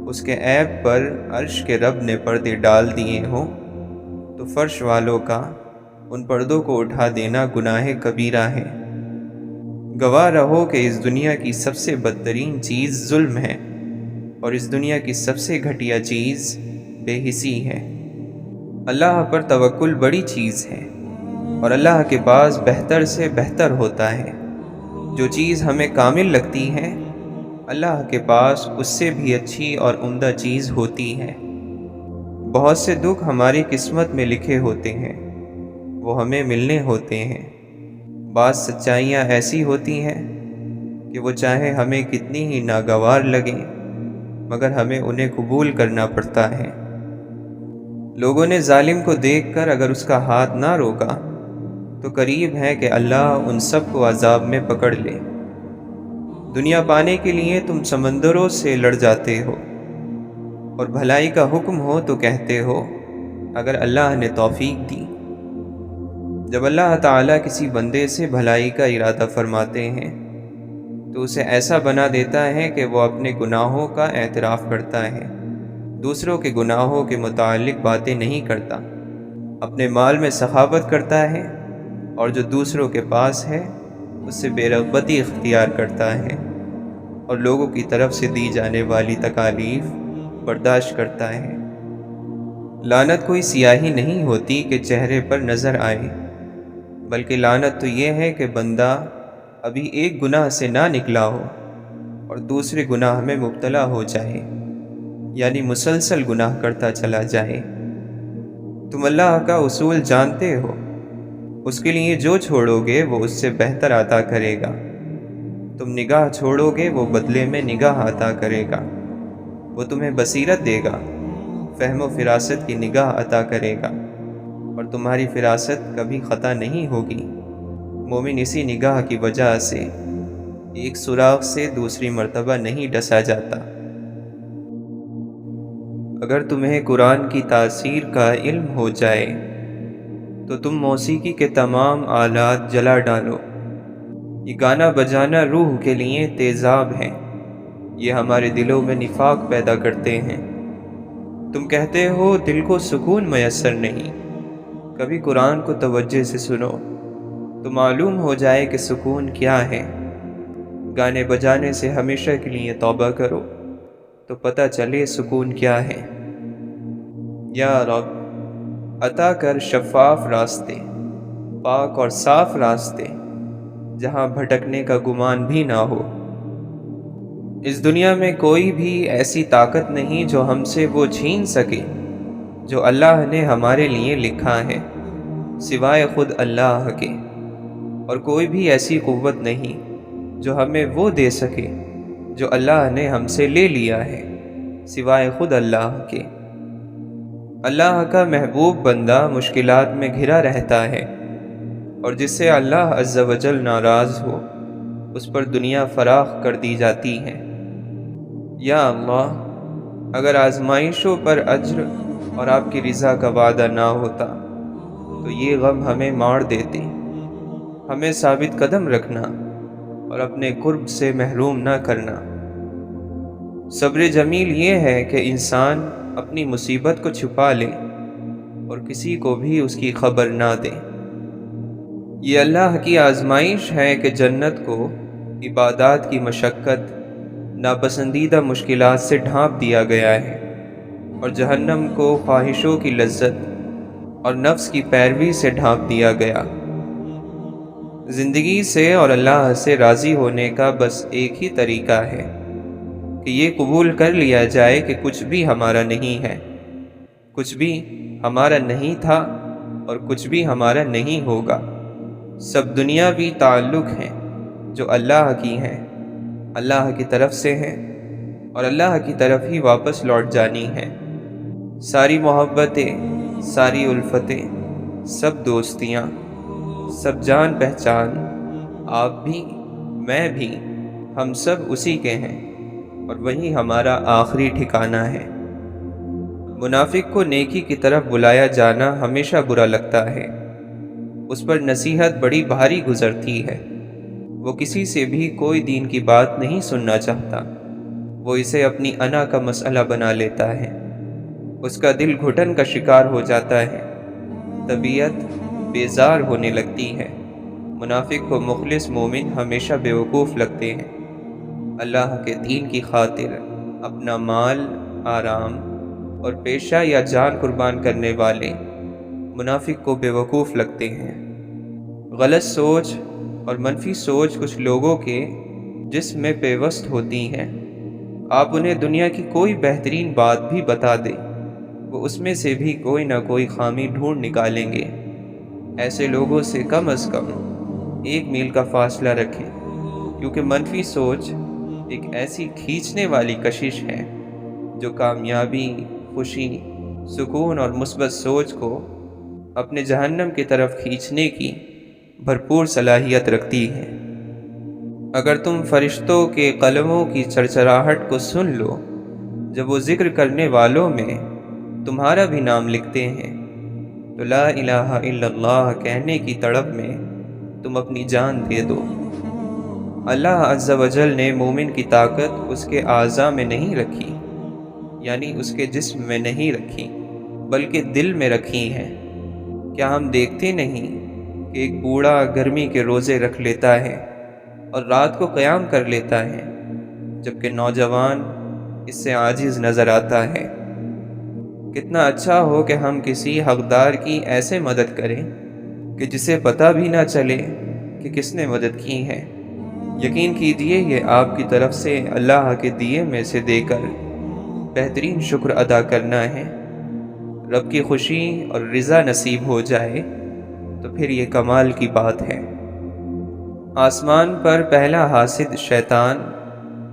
اس کے عیب پر عرش کے رب نے پردے ڈال دیے ہوں تو فرش والوں کا ان پردوں کو اٹھا دینا گناہ کبیرہ ہے۔ گواہ رہو کہ اس دنیا کی سب سے بدترین چیز ظلم ہے اور اس دنیا کی سب سے گھٹیا چیز بے حسی ہے۔ اللہ پر توکل بڑی چیز ہے اور اللہ کے پاس بہتر سے بہتر ہوتا ہے۔ جو چیز ہمیں کامل لگتی ہے اللہ کے پاس اس سے بھی اچھی اور عمدہ چیز ہوتی ہے۔ بہت سے دکھ ہماری قسمت میں لکھے ہوتے ہیں، وہ ہمیں ملنے ہوتے ہیں۔ بعض سچائیاں ایسی ہوتی ہیں کہ وہ چاہے ہمیں کتنی ہی ناگوار لگیں مگر ہمیں انہیں قبول کرنا پڑتا ہے۔ لوگوں نے ظالم کو دیکھ کر اگر اس کا ہاتھ نہ روکا تو قریب ہے کہ اللہ ان سب کو عذاب میں پکڑ لے۔ دنیا پانے کے لیے تم سمندروں سے لڑ جاتے ہو اور بھلائی کا حکم ہو تو کہتے ہو اگر اللہ نے توفیق دی۔ جب اللہ تعالیٰ کسی بندے سے بھلائی کا ارادہ فرماتے ہیں تو اسے ایسا بنا دیتا ہے کہ وہ اپنے گناہوں کا اعتراف کرتا ہے، دوسروں کے گناہوں کے متعلق باتیں نہیں کرتا، اپنے مال میں سخاوت کرتا ہے اور جو دوسروں کے پاس ہے اس سے بے رغبتی اختیار کرتا ہے اور لوگوں کی طرف سے دی جانے والی تکالیف برداشت کرتا ہے۔ لعنت کوئی سیاہی نہیں ہوتی کہ چہرے پر نظر آئے، بلکہ لعنت تو یہ ہے کہ بندہ ابھی ایک گناہ سے نہ نکلا ہو اور دوسرے گناہ میں مبتلا ہو جائے، یعنی مسلسل گناہ کرتا چلا جائے۔ تم اللہ کا اصول جانتے ہو، اس کے لیے جو چھوڑو گے وہ اس سے بہتر عطا کرے گا۔ تم نگاہ چھوڑو گے وہ بدلے میں نگاہ عطا کرے گا۔ وہ تمہیں بصیرت دے گا، فہم و فراست کی نگاہ عطا کرے گا اور تمہاری فراست کبھی خطا نہیں ہوگی۔ مومن اسی نگاہ کی وجہ سے ایک سوراخ سے دوسری مرتبہ نہیں ڈسا جاتا۔ اگر تمہیں قرآن کی تاثیر کا علم ہو جائے تو تم موسیقی کے تمام آلات جلا ڈالو۔ یہ گانا بجانا روح کے لیے تیزاب ہے، یہ ہمارے دلوں میں نفاق پیدا کرتے ہیں۔ تم کہتے ہو دل کو سکون میسر نہیں، کبھی قرآن کو توجہ سے سنو تو معلوم ہو جائے کہ سکون کیا ہے۔ گانے بجانے سے ہمیشہ کے لیے توبہ کرو تو پتہ چلے سکون کیا ہے۔ یا رب عطا کر شفاف راستے، پاک اور صاف راستے، جہاں بھٹکنے کا گمان بھی نہ ہو۔ اس دنیا میں کوئی بھی ایسی طاقت نہیں جو ہم سے وہ چھین سکے جو اللہ نے ہمارے لیے لکھا ہے سوائے خود اللہ کے، اور کوئی بھی ایسی قوت نہیں جو ہمیں وہ دے سکے جو اللہ نے ہم سے لے لیا ہے سوائے خود اللہ کے۔ اللہ کا محبوب بندہ مشکلات میں گھرا رہتا ہے، اور جس سے اللہ عز و جل ناراض ہو اس پر دنیا فراخ کر دی جاتی ہے۔ یا اللہ، اگر آزمائشوں پر اجر اور آپ کی رضا کا وعدہ نہ ہوتا تو یہ غم ہمیں مار دیتے۔ ہمیں ثابت قدم رکھنا اور اپنے قرب سے محروم نہ کرنا۔ صبر جمیل یہ ہے کہ انسان اپنی مصیبت کو چھپا لے اور کسی کو بھی اس کی خبر نہ دے۔ یہ اللہ کی آزمائش ہے کہ جنت کو عبادات کی مشقت، ناپسندیدہ مشکلات سے ڈھانپ دیا گیا ہے، اور جہنم کو خواہشوں کی لذت اور نفس کی پیروی سے ڈھانپ دیا گیا۔ زندگی سے اور اللہ سے راضی ہونے کا بس ایک ہی طریقہ ہے کہ یہ قبول کر لیا جائے کہ کچھ بھی ہمارا نہیں ہے، کچھ بھی ہمارا نہیں تھا اور کچھ بھی ہمارا نہیں ہوگا۔ سب دنیاوی تعلق ہیں جو اللہ کی ہیں، اللہ کی طرف سے ہیں اور اللہ کی طرف ہی واپس لوٹ جانی ہیں۔ ساری محبتیں، ساری الفتیں، سب دوستیاں، سب جان پہچان، آپ بھی میں بھی، ہم سب اسی کے ہیں اور وہی ہمارا آخری ٹھکانہ ہے۔ منافق کو نیکی کی طرف بلایا جانا ہمیشہ برا لگتا ہے، اس پر نصیحت بڑی بھاری گزرتی ہے۔ وہ کسی سے بھی کوئی دین کی بات نہیں سننا چاہتا، وہ اسے اپنی انا کا مسئلہ بنا لیتا ہے، اس کا دل گھٹن کا شکار ہو جاتا ہے، طبیعت بیزار ہونے لگتی ہے۔ منافق کو مخلص مومن ہمیشہ بیوقوف لگتے ہیں۔ اللہ کے دین کی خاطر اپنا مال، آرام اور پیشہ یا جان قربان کرنے والے منافق کو بیوقوف لگتے ہیں۔ غلط سوچ اور منفی سوچ کچھ لوگوں کے جسم میں پیوست ہوتی ہیں۔ آپ انہیں دنیا کی کوئی بہترین بات بھی بتا دیں، وہ اس میں سے بھی کوئی نہ کوئی خامی ڈھونڈ نکالیں گے۔ ایسے لوگوں سے کم از کم 1 میل کا فاصلہ رکھیں، کیونکہ منفی سوچ ایک ایسی کھینچنے والی کشش ہے جو کامیابی، خوشی، سکون اور مثبت سوچ کو اپنے جہنم کی طرف کھینچنے کی بھرپور صلاحیت رکھتی ہے۔ اگر تم فرشتوں کے قلموں کی چرچراہٹ کو سن لو جب وہ ذکر کرنے والوں میں تمہارا بھی نام لکھتے ہیں، تو لا الہ الا اللہ کہنے کی تڑپ میں تم اپنی جان دے دو۔ اللہ عز و جل نے مومن کی طاقت اس کے اعضاء میں نہیں رکھی، یعنی اس کے جسم میں نہیں رکھی، بلکہ دل میں رکھی ہے۔ کیا ہم دیکھتے نہیں کہ ایک بوڑھا گرمی کے روزے رکھ لیتا ہے اور رات کو قیام کر لیتا ہے، جبکہ نوجوان اس سے عاجز نظر آتا ہے؟ کتنا اچھا ہو کہ ہم کسی حقدار کی ایسے مدد کریں کہ جسے پتہ بھی نہ چلے کہ کس نے مدد کی ہے۔ یقین کیجیے یہ آپ کی طرف سے اللہ کے دیے میں سے دے کر بہترین شکر ادا کرنا ہے۔ رب کی خوشی اور رضا نصیب ہو جائے تو پھر یہ کمال کی بات ہے۔ آسمان پر پہلا حاسد شیطان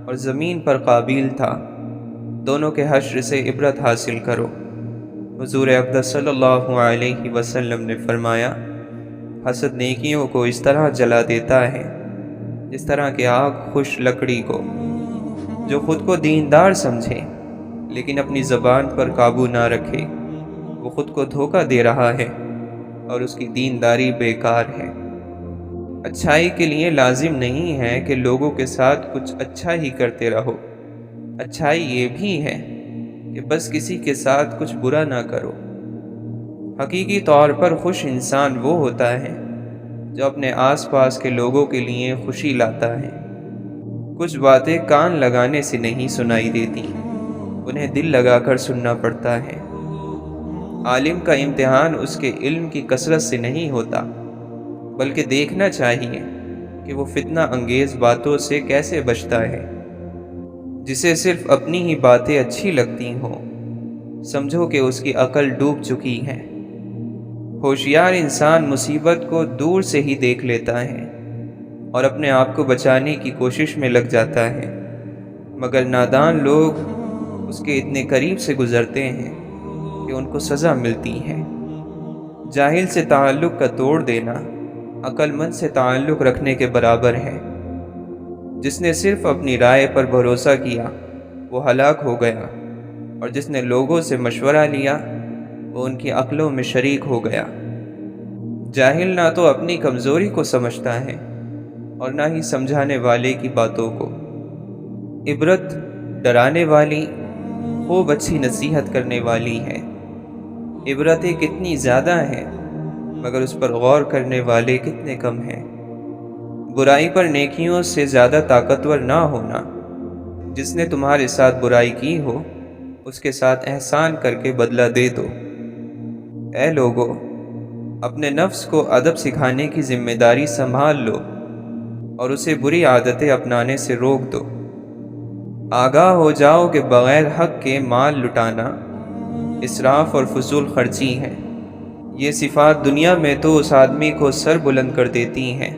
اور زمین پر قابیل تھا، دونوں کے حشر سے عبرت حاصل کرو۔ حضور اقدس صلی اللہ علیہ وسلم نے فرمایا، حسد نیکیوں کو اس طرح جلا دیتا ہے جس طرح کہ آگ خشک لکڑی کو۔ جو خود کو دیندار سمجھے لیکن اپنی زبان پر قابو نہ رکھے، وہ خود کو دھوکہ دے رہا ہے اور اس کی دینداری بیکار ہے۔ اچھائی کے لیے لازم نہیں ہے کہ لوگوں کے ساتھ کچھ اچھا ہی کرتے رہو، اچھائی یہ بھی ہے کہ بس کسی کے ساتھ کچھ برا نہ کرو۔ حقیقی طور پر خوش انسان وہ ہوتا ہے جو اپنے آس پاس کے لوگوں کے لیے خوشی لاتا ہے۔ کچھ باتیں کان لگانے سے نہیں سنائی دیتی، انہیں دل لگا کر سننا پڑتا ہے۔ عالم کا امتحان اس کے علم کی کثرت سے نہیں ہوتا، بلکہ دیکھنا چاہیے کہ وہ فتنہ انگیز باتوں سے کیسے بچتا ہے۔ جسے صرف اپنی ہی باتیں اچھی لگتی ہوں سمجھو کہ اس کی عقل ڈوب چکی ہے۔ ہوشیار انسان مصیبت کو دور سے ہی دیکھ لیتا ہے اور اپنے آپ کو بچانے کی کوشش میں لگ جاتا ہے، مگر نادان لوگ اس کے اتنے قریب سے گزرتے ہیں کہ ان کو سزا ملتی ہے۔ جاہل سے تعلق کا توڑ دینا عقل مند سے تعلق رکھنے کے برابر ہے۔ جس نے صرف اپنی رائے پر بھروسہ کیا وہ ہلاک ہو گیا، اور جس نے لوگوں سے مشورہ لیا وہ ان کی عقلوں میں شریک ہو گیا۔ جاہل نہ تو اپنی کمزوری کو سمجھتا ہے اور نہ ہی سمجھانے والے کی باتوں کو۔ عبرت ڈرانے والی خوب اچھی نصیحت کرنے والی ہے۔ عبرتیں کتنی زیادہ ہیں مگر اس پر غور کرنے والے کتنے کم ہیں۔ برائی پر نیکیوں سے زیادہ طاقتور نہ ہونا۔ جس نے تمہارے ساتھ برائی کی ہو اس کے ساتھ احسان کر کے بدلہ دے دو۔ اے لوگو، اپنے نفس کو ادب سکھانے کی ذمہ داری سنبھال لو اور اسے بری عادتیں اپنانے سے روک دو۔ آگاہ ہو جاؤ کہ بغیر حق کے مال لٹانا اسراف اور فضول خرچی ہے۔ یہ صفات دنیا میں تو اس آدمی کو سر بلند کر دیتی ہیں،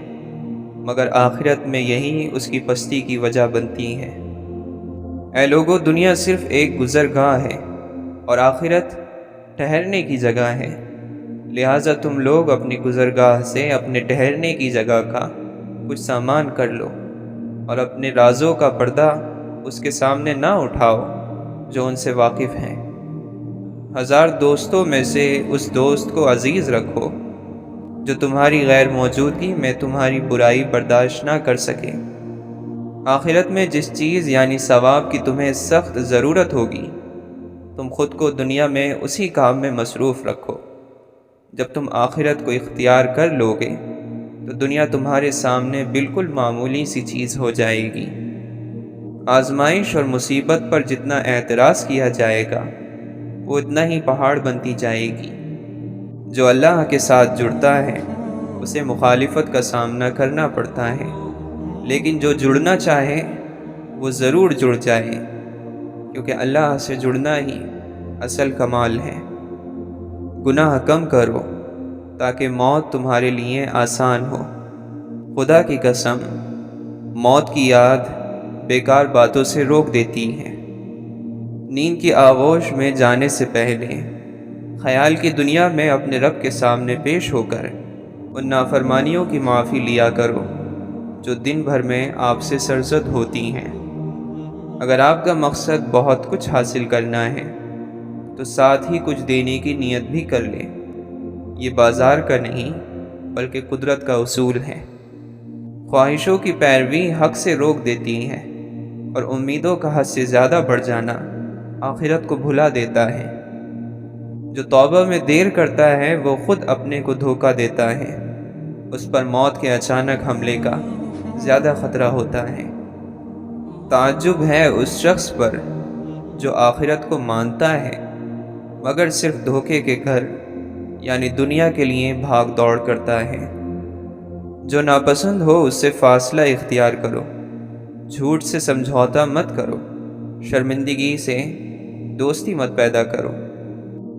مگر آخرت میں یہی اس کی پستی کی وجہ بنتی ہے۔ اے لوگو، دنیا صرف ایک گزرگاہ ہے اور آخرت ٹھہرنے کی جگہ ہے، لہٰذا تم لوگ اپنی گزرگاہ سے اپنے ٹھہرنے کی جگہ کا کچھ سامان کر لو اور اپنے رازوں کا پردہ اس کے سامنے نہ اٹھاؤ جو ان سے واقف ہیں۔ 1000 دوستوں میں سے اس دوست کو عزیز رکھو جو تمہاری غیر موجودگی میں تمہاری برائی برداشت نہ کر سکے۔ آخرت میں جس چیز یعنی ثواب کی تمہیں سخت ضرورت ہوگی، تم خود کو دنیا میں اسی کام میں مصروف رکھو۔ جب تم آخرت کو اختیار کر لو گے تو دنیا تمہارے سامنے بالکل معمولی سی چیز ہو جائے گی۔ آزمائش اور مصیبت پر جتنا اعتراض کیا جائے گا وہ اتنا ہی پہاڑ بنتی جائے گی۔ جو اللہ کے ساتھ جڑتا ہے اسے مخالفت کا سامنا کرنا پڑتا ہے، لیکن جو جڑنا چاہے وہ ضرور جڑ جائے، کیونکہ اللہ سے جڑنا ہی اصل کمال ہے۔ گناہ کم کرو تاکہ موت تمہارے لیے آسان ہو۔ خدا کی قسم، موت کی یاد بیکار باتوں سے روک دیتی ہے۔ نیند کی آغوش میں جانے سے پہلے خیال کی دنیا میں اپنے رب کے سامنے پیش ہو کر ان نافرمانیوں کی معافی لیا کرو جو دن بھر میں آپ سے سرزد ہوتی ہیں۔ اگر آپ کا مقصد بہت کچھ حاصل کرنا ہے تو ساتھ ہی کچھ دینے کی نیت بھی کر لیں۔ یہ بازار کا نہیں بلکہ قدرت کا اصول ہے۔ خواہشوں کی پیروی حق سے روک دیتی ہے اور امیدوں کا حد سے زیادہ بڑھ جانا آخرت کو بھلا دیتا ہے۔ جو توبہ میں دیر کرتا ہے وہ خود اپنے کو دھوکہ دیتا ہے۔ اس پر موت کے اچانک حملے کا زیادہ خطرہ ہوتا ہے۔ تعجب ہے اس شخص پر جو آخرت کو مانتا ہے مگر صرف دھوکے کے گھر یعنی دنیا کے لیے بھاگ دوڑ کرتا ہے۔ جو ناپسند ہو اس سے فاصلہ اختیار کرو، جھوٹ سے سمجھوتا مت کرو، شرمندگی سے دوستی مت پیدا کرو۔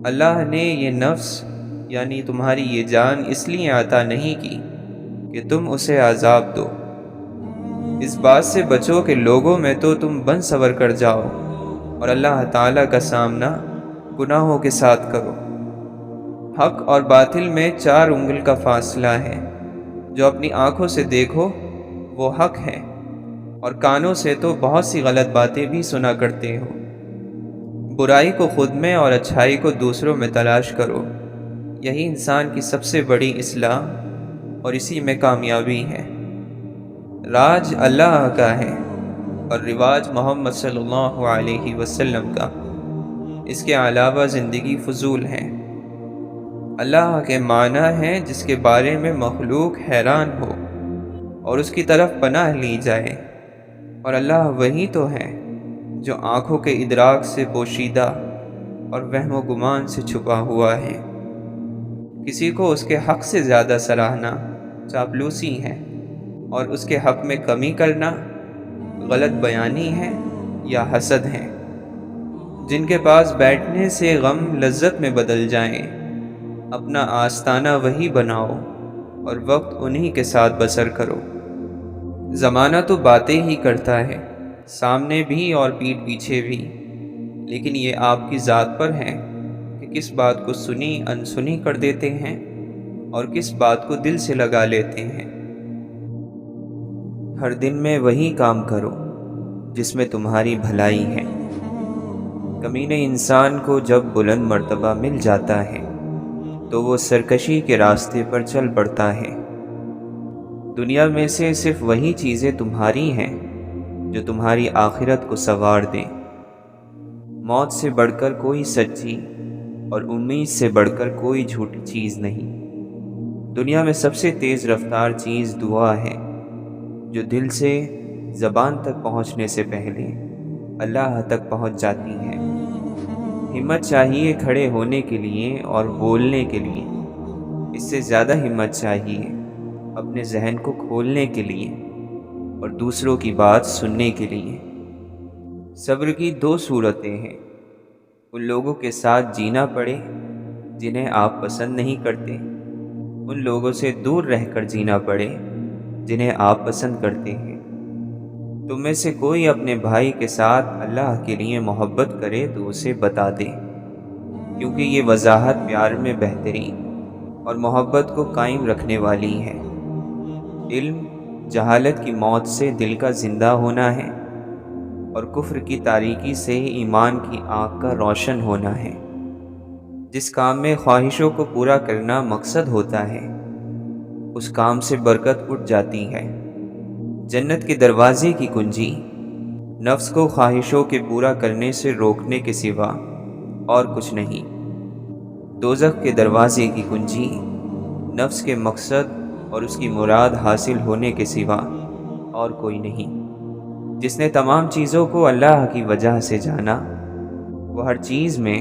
اللہ نے یہ نفس یعنی تمہاری یہ جان اس لیے عطا نہیں کی کہ تم اسے عذاب دو۔ اس بات سے بچو کہ لوگوں میں تو تم بن سور کر جاؤ اور اللہ تعالیٰ کا سامنا گناہوں کے ساتھ کرو۔ حق اور باطل میں 4 انگل کا فاصلہ ہے۔ جو اپنی آنکھوں سے دیکھو وہ حق ہے، اور کانوں سے تو بہت سی غلط باتیں بھی سنا کرتے ہو۔ برائی کو خود میں اور اچھائی کو دوسروں میں تلاش کرو، یہی انسان کی سب سے بڑی اصلاح اور اسی میں کامیابی ہے۔ راج اللہ کا ہے اور رواج محمد صلی اللہ علیہ وسلم کا، اس کے علاوہ زندگی فضول ہے۔ اللہ کے معنی ہے جس کے بارے میں مخلوق حیران ہو اور اس کی طرف پناہ لی جائے، اور اللہ وہی تو ہے جو آنکھوں کے ادراک سے پوشیدہ اور وہم و گمان سے چھپا ہوا ہے۔ کسی کو اس کے حق سے زیادہ سراہنا چاپلوسی ہے، اور اس کے حق میں کمی کرنا غلط بیانی ہے یا حسد ہے۔ جن کے پاس بیٹھنے سے غم لذت میں بدل جائیں، اپنا آستانہ وہی بناؤ اور وقت انہی کے ساتھ بسر کرو۔ زمانہ تو باتیں ہی کرتا ہے، سامنے بھی اور پیٹھ پیچھے بھی، لیکن یہ آپ کی ذات پر ہے کہ کس بات کو سنی انسنی کر دیتے ہیں اور کس بات کو دل سے لگا لیتے ہیں۔ ہر دن میں وہی کام کرو جس میں تمہاری بھلائی ہے۔ کمینے انسان کو جب بلند مرتبہ مل جاتا ہے تو وہ سرکشی کے راستے پر چل پڑتا ہے۔ دنیا میں سے صرف وہی چیزیں تمہاری ہیں جو تمہاری آخرت کو سنوار دیں۔ موت سے بڑھ کر کوئی سچی اور امید سے بڑھ کر کوئی جھوٹی چیز نہیں۔ دنیا میں سب سے تیز رفتار چیز دعا ہے، جو دل سے زبان تک پہنچنے سے پہلے اللہ تک پہنچ جاتی ہے۔ ہمت چاہیے کھڑے ہونے کے لیے اور بولنے کے لیے، اس سے زیادہ ہمت چاہیے اپنے ذہن کو کھولنے کے لیے اور دوسروں کی بات سننے کے لیے۔ صبر کی دو صورتیں ہیں: ان لوگوں کے ساتھ جینا پڑے جنہیں آپ پسند نہیں کرتے، ان لوگوں سے دور رہ کر جینا پڑے جنہیں آپ پسند کرتے ہیں۔ تم میں سے کوئی اپنے بھائی کے ساتھ اللہ کے لیے محبت کرے تو اسے بتا دے، کیونکہ یہ وضاحت پیار میں بہتری اور محبت کو قائم رکھنے والی ہے۔ علم جہالت کی موت سے دل کا زندہ ہونا ہے اور کفر کی تاریکی سے ایمان کی آنکھ کا روشن ہونا ہے۔ جس کام میں خواہشوں کو پورا کرنا مقصد ہوتا ہے، اس کام سے برکت اٹھ جاتی ہے۔ جنت کے دروازے کی کنجی نفس کو خواہشوں کے پورا کرنے سے روکنے کے سوا اور کچھ نہیں۔ دوزخ کے دروازے کی کنجی نفس کے مقصد اور اس کی مراد حاصل ہونے کے سوا اور کوئی نہیں۔ جس نے تمام چیزوں کو اللہ کی وجہ سے جانا، وہ ہر چیز میں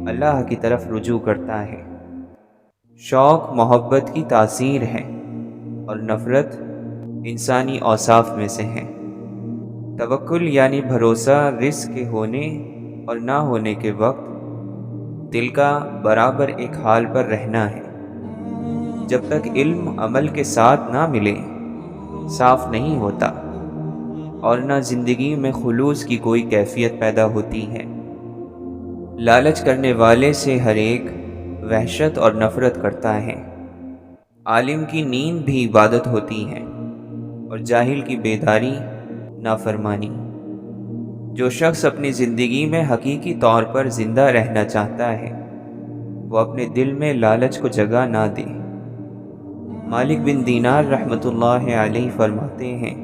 اللہ کی طرف رجوع کرتا ہے۔ شوق محبت کی تاثیر ہے اور نفرت انسانی اوصاف میں سے ہے۔ توکل یعنی بھروسہ رزق کے ہونے اور نہ ہونے کے وقت دل کا برابر ایک حال پر رہنا ہے۔ جب تک علم عمل کے ساتھ نہ ملے صاف نہیں ہوتا اور نہ زندگی میں خلوص کی کوئی کیفیت پیدا ہوتی ہے۔ لالچ کرنے والے سے ہر ایک وحشت اور نفرت کرتا ہے۔ عالم کی نیند بھی عبادت ہوتی ہے اور جاہل کی بیداری نافرمانی۔ جو شخص اپنی زندگی میں حقیقی طور پر زندہ رہنا چاہتا ہے، وہ اپنے دل میں لالچ کو جگہ نہ دے۔ مالک بن دینار رحمۃ اللہ علیہ فرماتے ہیں،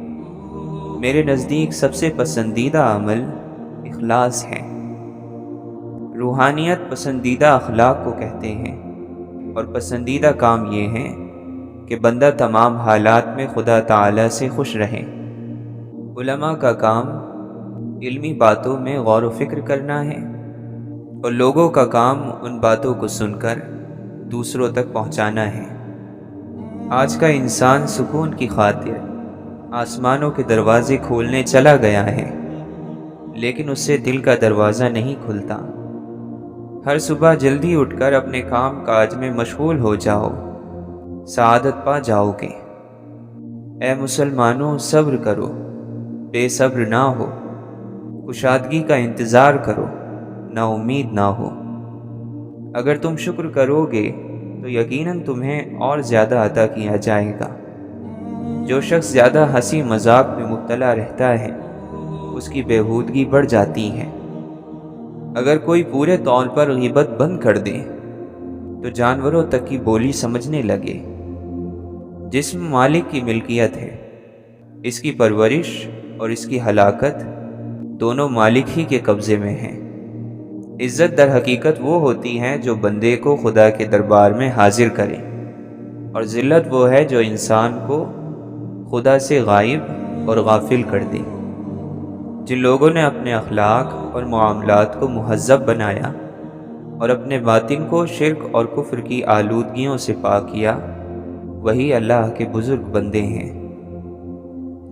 میرے نزدیک سب سے پسندیدہ عمل اخلاص ہے۔ روحانیت پسندیدہ اخلاق کو کہتے ہیں، اور پسندیدہ کام یہ ہے کہ بندہ تمام حالات میں خدا تعالی سے خوش رہے۔ علماء کا کام علمی باتوں میں غور و فکر کرنا ہے اور لوگوں کا کام ان باتوں کو سن کر دوسروں تک پہنچانا ہے۔ آج کا انسان سکون کی خاطر آسمانوں کے دروازے کھولنے چلا گیا ہے، لیکن اس سے دل کا دروازہ نہیں کھلتا۔ ہر صبح جلدی اٹھ کر اپنے کام کاج میں مشغول ہو جاؤ، سعادت پا جاؤ گے۔ اے مسلمانوں، صبر کرو، بے صبر نہ ہو، کشادگی کا انتظار کرو، نا امید نہ ہو۔ اگر تم شکر کرو گے تو یقیناً تمہیں اور زیادہ عطا کیا جائے گا۔ جو شخص زیادہ ہنسی مذاق میں مبتلا رہتا ہے، اس کی بےہودگی بڑھ جاتی ہے۔ اگر کوئی پورے طور پر غیبت بند کر دے تو جانوروں تک کی بولی سمجھنے لگے۔ جسم مالک کی ملکیت ہے، اس کی پرورش اور اس کی ہلاکت دونوں مالک ہی کے قبضے میں ہیں۔ عزت در حقیقت وہ ہوتی ہے جو بندے کو خدا کے دربار میں حاضر کرے، اور ذلت وہ ہے جو انسان کو خدا سے غائب اور غافل کر دے۔ جن لوگوں نے اپنے اخلاق اور معاملات کو مہذب بنایا اور اپنے باطن کو شرک اور کفر کی آلودگیوں سے پاک کیا، وہی اللہ کے بزرگ بندے ہیں۔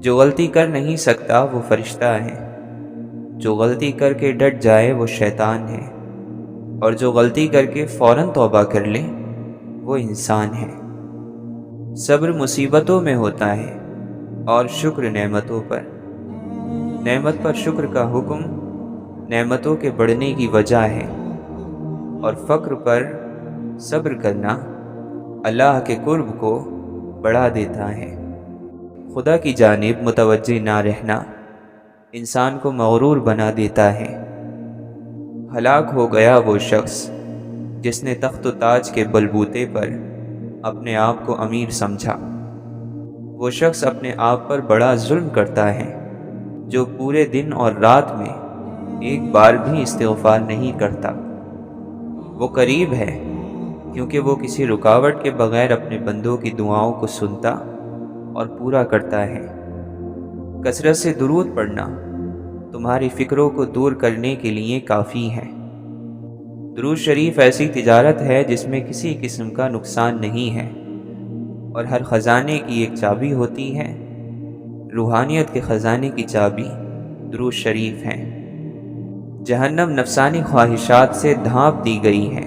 جو غلطی کر نہیں سکتا وہ فرشتہ ہے، جو غلطی کر کے ڈٹ جائے وہ شیطان ہے، اور جو غلطی کر کے فوراً توبہ کر لے وہ انسان ہے۔ صبر مصیبتوں میں ہوتا ہے اور شکر نعمتوں پر۔ نعمت پر شکر کا حکم نعمتوں کے بڑھنے کی وجہ ہے، اور فقر پر صبر کرنا اللہ کے قرب کو بڑھا دیتا ہے۔ خدا کی جانب متوجہ نہ رہنا انسان کو مغرور بنا دیتا ہے۔ ہلاک ہو گیا وہ شخص جس نے تخت و تاج کے بلبوتے پر اپنے آپ کو امیر سمجھا۔ وہ شخص اپنے آپ پر بڑا ظلم کرتا ہے جو پورے دن اور رات میں ایک بار بھی استغفار نہیں کرتا۔ وہ قریب ہے کیونکہ وہ کسی رکاوٹ کے بغیر اپنے بندوں کی دعاؤں کو سنتا اور پورا کرتا ہے۔ کثرت سے درود پڑھنا تمہاری فکروں کو دور کرنے کے لیے کافی ہے۔ درود شریف ایسی تجارت ہے جس میں کسی قسم کا نقصان نہیں ہے، اور ہر خزانے کی ایک چابی ہوتی ہے۔ روحانیت کے خزانے کی چابی درود شریف ہے۔ جہنم نفسانی خواہشات سے ڈھانپ دی گئی ہے،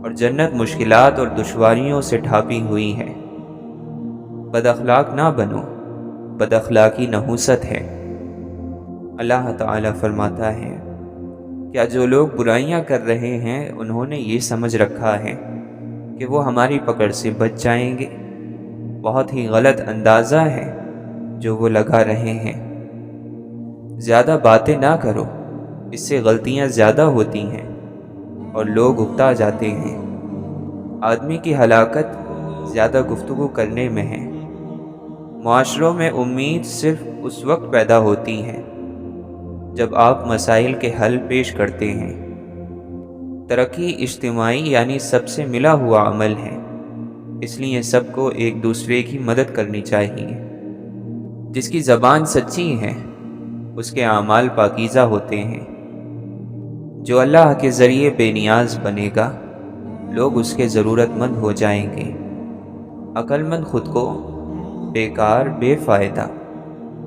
اور جنت مشکلات اور دشواریوں سے ڈھانپی ہوئی ہے۔ بد اخلاق نہ بنو، بد اخلاقی نحوست ہے۔ اللہ تعالیٰ فرماتا ہے، کیا جو لوگ برائیاں کر رہے ہیں انہوں نے یہ سمجھ رکھا ہے کہ وہ ہماری پکڑ سے بچ جائیں گے؟ بہت ہی غلط اندازہ ہے جو وہ لگا رہے ہیں۔ زیادہ باتیں نہ کرو، اس سے غلطیاں زیادہ ہوتی ہیں اور لوگ اکتا جاتے ہیں۔ آدمی کی ہلاکت زیادہ گفتگو کرنے میں ہے۔ معاشروں میں امید صرف اس وقت پیدا ہوتی ہے جب آپ مسائل کے حل پیش کرتے ہیں۔ ترقی اجتماعی یعنی سب سے ملا ہوا عمل ہے، اس لیے سب کو ایک دوسرے کی مدد کرنی چاہیے۔ جس کی زبان سچی ہے اس کے اعمال پاکیزہ ہوتے ہیں۔ جو اللہ کے ذریعے بے نیاز بنے گا لوگ اس کے ضرورت مند ہو جائیں گے۔ عقل مند خود کو بیکار، بے فائدہ،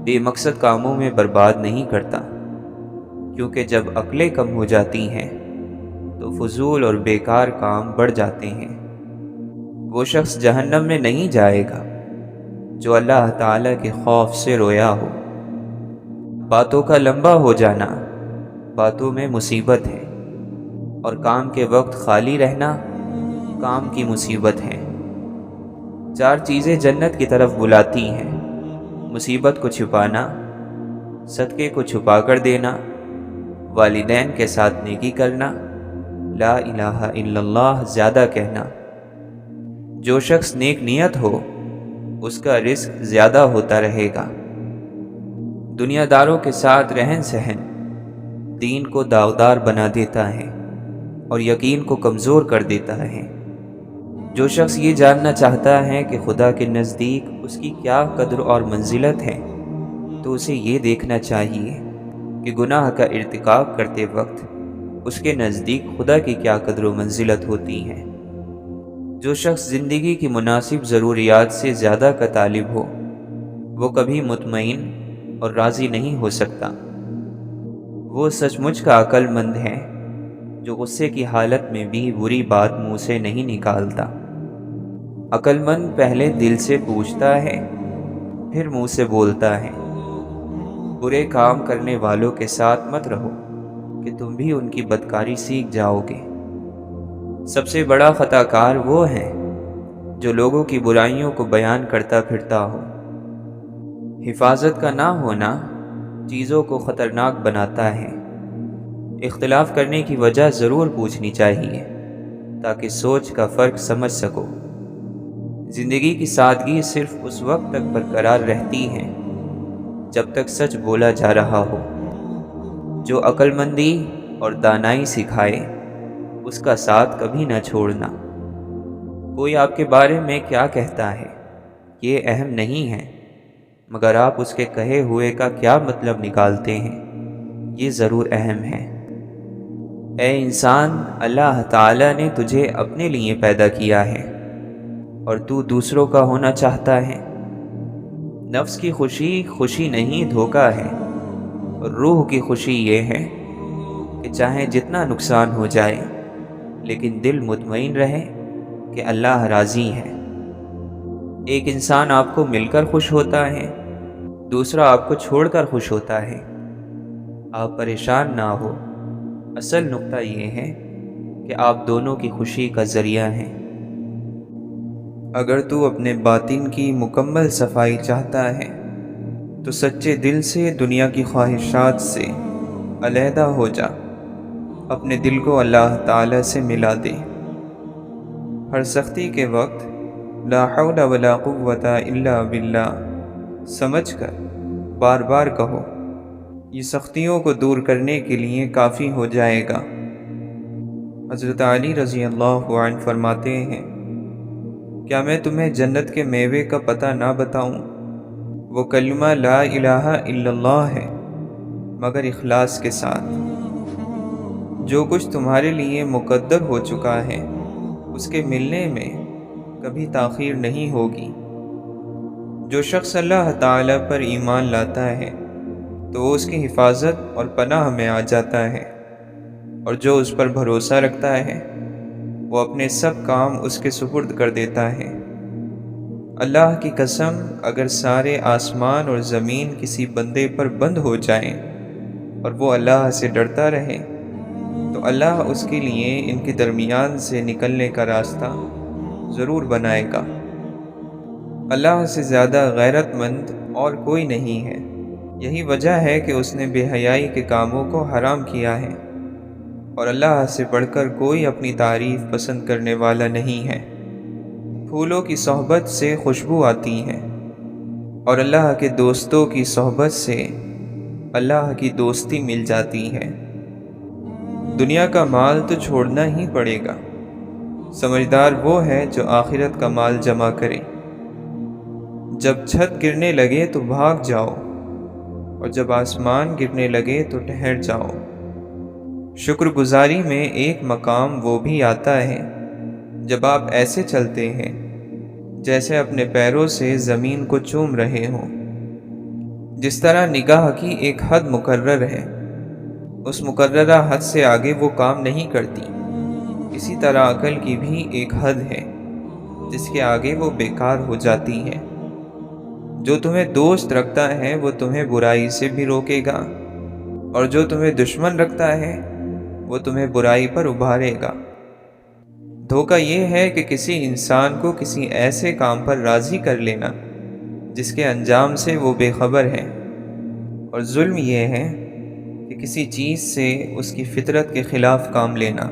بے مقصد کاموں میں برباد نہیں کرتا، کیونکہ جب عقلیں کم ہو جاتی ہیں تو فضول اور بیکار کام بڑھ جاتے ہیں۔ وہ شخص جہنم میں نہیں جائے گا جو اللہ تعالیٰ کے خوف سے رویا ہو۔ باتوں کا لمبا ہو جانا باتوں میں مصیبت ہے، اور کام کے وقت خالی رہنا کام کی مصیبت ہے۔ 4 چیزیں جنت کی طرف بلاتی ہیں: مصیبت کو چھپانا، صدقے کو چھپا کر دینا، والدین کے ساتھ نیکی کرنا، لا الہ الا اللہ زیادہ کہنا۔ جو شخص نیک نیت ہو اس کا رزق زیادہ ہوتا رہے گا۔ دنیا داروں کے ساتھ رہن سہن دین کو داغدار بنا دیتا ہے اور یقین کو کمزور کر دیتا ہے۔ جو شخص یہ جاننا چاہتا ہے کہ خدا کے نزدیک اس کی کیا قدر اور منزلت ہے تو اسے یہ دیکھنا چاہیے کہ گناہ کا ارتکاب کرتے وقت اس کے نزدیک خدا کی کیا قدر و منزلت ہوتی ہے۔ جو شخص زندگی کی مناسب ضروریات سے زیادہ کا طالب ہو وہ کبھی مطمئن اور راضی نہیں ہو سکتا۔ وہ سچ مچ کا عقل مند ہے جو غصے کی حالت میں بھی بری بات منہ سے نہیں نکالتا۔ عقل مند پہلے دل سے پوچھتا ہے پھر منہ سے بولتا ہے۔ برے کام کرنے والوں کے ساتھ مت رہو کہ تم بھی ان کی بدکاری سیکھ جاؤ گے۔ سب سے بڑا خطا کار وہ ہے جو لوگوں کی برائیوں کو بیان کرتا پھرتا ہو۔ حفاظت کا نہ ہونا چیزوں کو خطرناک بناتا ہے۔ اختلاف کرنے کی وجہ ضرور پوچھنی چاہیے تاکہ سوچ کا فرق سمجھ سکو۔ زندگی کی سادگی صرف اس وقت تک برقرار رہتی ہے جب تک سچ بولا جا رہا ہو۔ جو عقل مندی اور دانائی سکھائے اس کا ساتھ کبھی نہ چھوڑنا۔ کوئی آپ کے بارے میں کیا کہتا ہے یہ اہم نہیں ہے، مگر آپ اس کے کہے ہوئے کا کیا مطلب نکالتے ہیں یہ ضرور اہم ہے۔ اے انسان، اللہ تعالیٰ نے تجھے اپنے لیے پیدا کیا ہے اور تو دوسروں کا ہونا چاہتا ہے۔ نفس کی خوشی خوشی نہیں دھوکہ ہے۔ اور روح کی خوشی یہ ہے کہ چاہے جتنا نقصان ہو جائے لیکن دل مطمئن رہے کہ اللہ راضی ہے۔ ایک انسان آپ کو مل کر خوش ہوتا ہے، دوسرا آپ کو چھوڑ کر خوش ہوتا ہے۔ آپ پریشان نہ ہو، اصل نقطہ یہ ہے کہ آپ دونوں کی خوشی کا ذریعہ ہیں۔ اگر تو اپنے باطن کی مکمل صفائی چاہتا ہے تو سچے دل سے دنیا کی خواہشات سے علیحدہ ہو جا، اپنے دل کو اللہ تعالی سے ملا دے۔ ہر سختی کے وقت لا حول ولا قوت الا باللہ سمجھ کر بار بار کہو، یہ سختیوں کو دور کرنے کے لیے کافی ہو جائے گا۔ حضرت علی رضی اللہ عنہ فرماتے ہیں، کیا میں تمہیں جنت کے میوے کا پتہ نہ بتاؤں؟ وہ کلمہ لا الہ الا اللہ ہے، مگر اخلاص کے ساتھ۔ جو کچھ تمہارے لیے مقدر ہو چکا ہے اس کے ملنے میں کبھی تاخیر نہیں ہوگی۔ جو شخص اللہ تعالی پر ایمان لاتا ہے تو وہ اس کی حفاظت اور پناہ میں آ جاتا ہے، اور جو اس پر بھروسہ رکھتا ہے وہ اپنے سب کام اس کے سپرد کر دیتا ہے۔ اللہ کی قسم، اگر سارے آسمان اور زمین کسی بندے پر بند ہو جائیں اور وہ اللہ سے ڈرتا رہے تو اللہ اس کے لیے ان کے درمیان سے نکلنے کا راستہ ضرور بنائے گا۔ اللہ سے زیادہ غیرت مند اور کوئی نہیں ہے۔ یہی وجہ ہے کہ اس نے بے حیائی کے کاموں کو حرام کیا ہے، اور اللہ سے بڑھ کر کوئی اپنی تعریف پسند کرنے والا نہیں ہے۔ پھولوں کی صحبت سے خوشبو آتی ہے، اور اللہ کے دوستوں کی صحبت سے اللہ کی دوستی مل جاتی ہے۔ دنیا کا مال تو چھوڑنا ہی پڑے گا۔ سمجھدار وہ ہے جو آخرت کا مال جمع کرے۔ جب چھت گرنے لگے تو بھاگ جاؤ، اور جب آسمان گرنے لگے تو ٹھہر جاؤ۔ شکر گزاری میں ایک مقام وہ بھی آتا ہے جب آپ ایسے چلتے ہیں جیسے اپنے پیروں سے زمین کو چوم رہے ہوں۔ جس طرح نگاہ کی ایک حد مقرر ہے، اس مقررہ حد سے آگے وہ کام نہیں کرتی، اسی طرح عقل کی بھی ایک حد ہے جس کے آگے وہ بیکار ہو جاتی ہے۔ جو تمہیں دوست رکھتا ہے وہ تمہیں برائی سے بھی روکے گا، اور جو تمہیں دشمن رکھتا ہے وہ تمہیں برائی پر ابھارے گا۔ دھوکہ یہ ہے کہ کسی انسان کو کسی ایسے کام پر راضی کر لینا جس کے انجام سے وہ بے خبر ہے، اور ظلم یہ ہے کہ کسی چیز سے اس کی فطرت کے خلاف کام لینا۔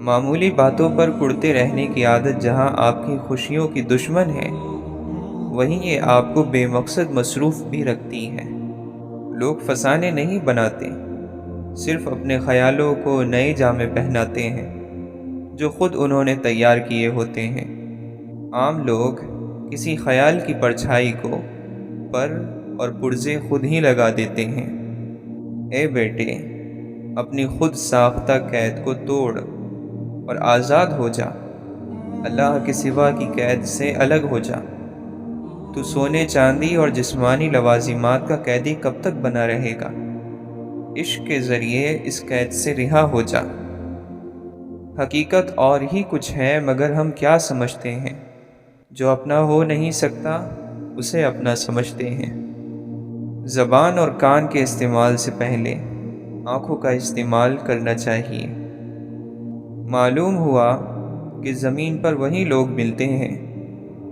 معمولی باتوں پر کڑتے رہنے کی عادت جہاں آپ کی خوشیوں کی دشمن ہے، وہیں یہ آپ کو بے مقصد مصروف بھی رکھتی ہے۔ لوگ فسانے نہیں بناتے، صرف اپنے خیالوں کو نئے جامے پہناتے ہیں جو خود انہوں نے تیار کیے ہوتے ہیں۔ عام لوگ کسی خیال کی پرچھائی کو پر اور پرزے خود ہی لگا دیتے ہیں۔ اے بیٹے، اپنی خود ساختہ قید کو توڑ اور آزاد ہو جا، اللہ کے سوا کی قید سے الگ ہو جا۔ تو سونے چاندی اور جسمانی لوازمات کا قیدی کب تک بنا رہے گا؟ عشق کے ذریعے اس قید سے رہا ہو جا۔ حقیقت اور ہی کچھ ہے، مگر ہم کیا سمجھتے ہیں؟ جو اپنا ہو نہیں سکتا اسے اپنا سمجھتے ہیں۔ زبان اور کان کے استعمال سے پہلے آنکھوں کا استعمال کرنا چاہیے۔ معلوم ہوا کہ زمین پر وہی لوگ ملتے ہیں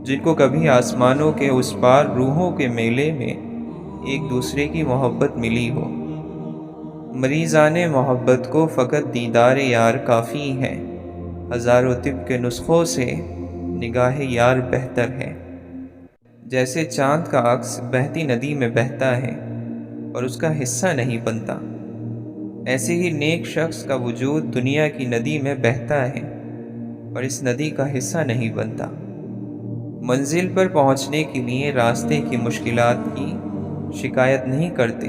جن کو کبھی آسمانوں کے اس پار روحوں کے میلے میں ایک دوسرے کی محبت ملی ہو۔ مریضان محبت کو فقط دیدار یار کافی ہے، ہزاروں طب کے نسخوں سے نگاہ یار بہتر ہے۔ جیسے چاند کا عکس بہتی ندی میں بہتا ہے اور اس کا حصہ نہیں بنتا، ایسے ہی نیک شخص کا وجود دنیا کی ندی میں بہتا ہے اور اس ندی کا حصہ نہیں بنتا۔ منزل پر پہنچنے کے لیے راستے کی مشکلات کی شکایت نہیں کرتے،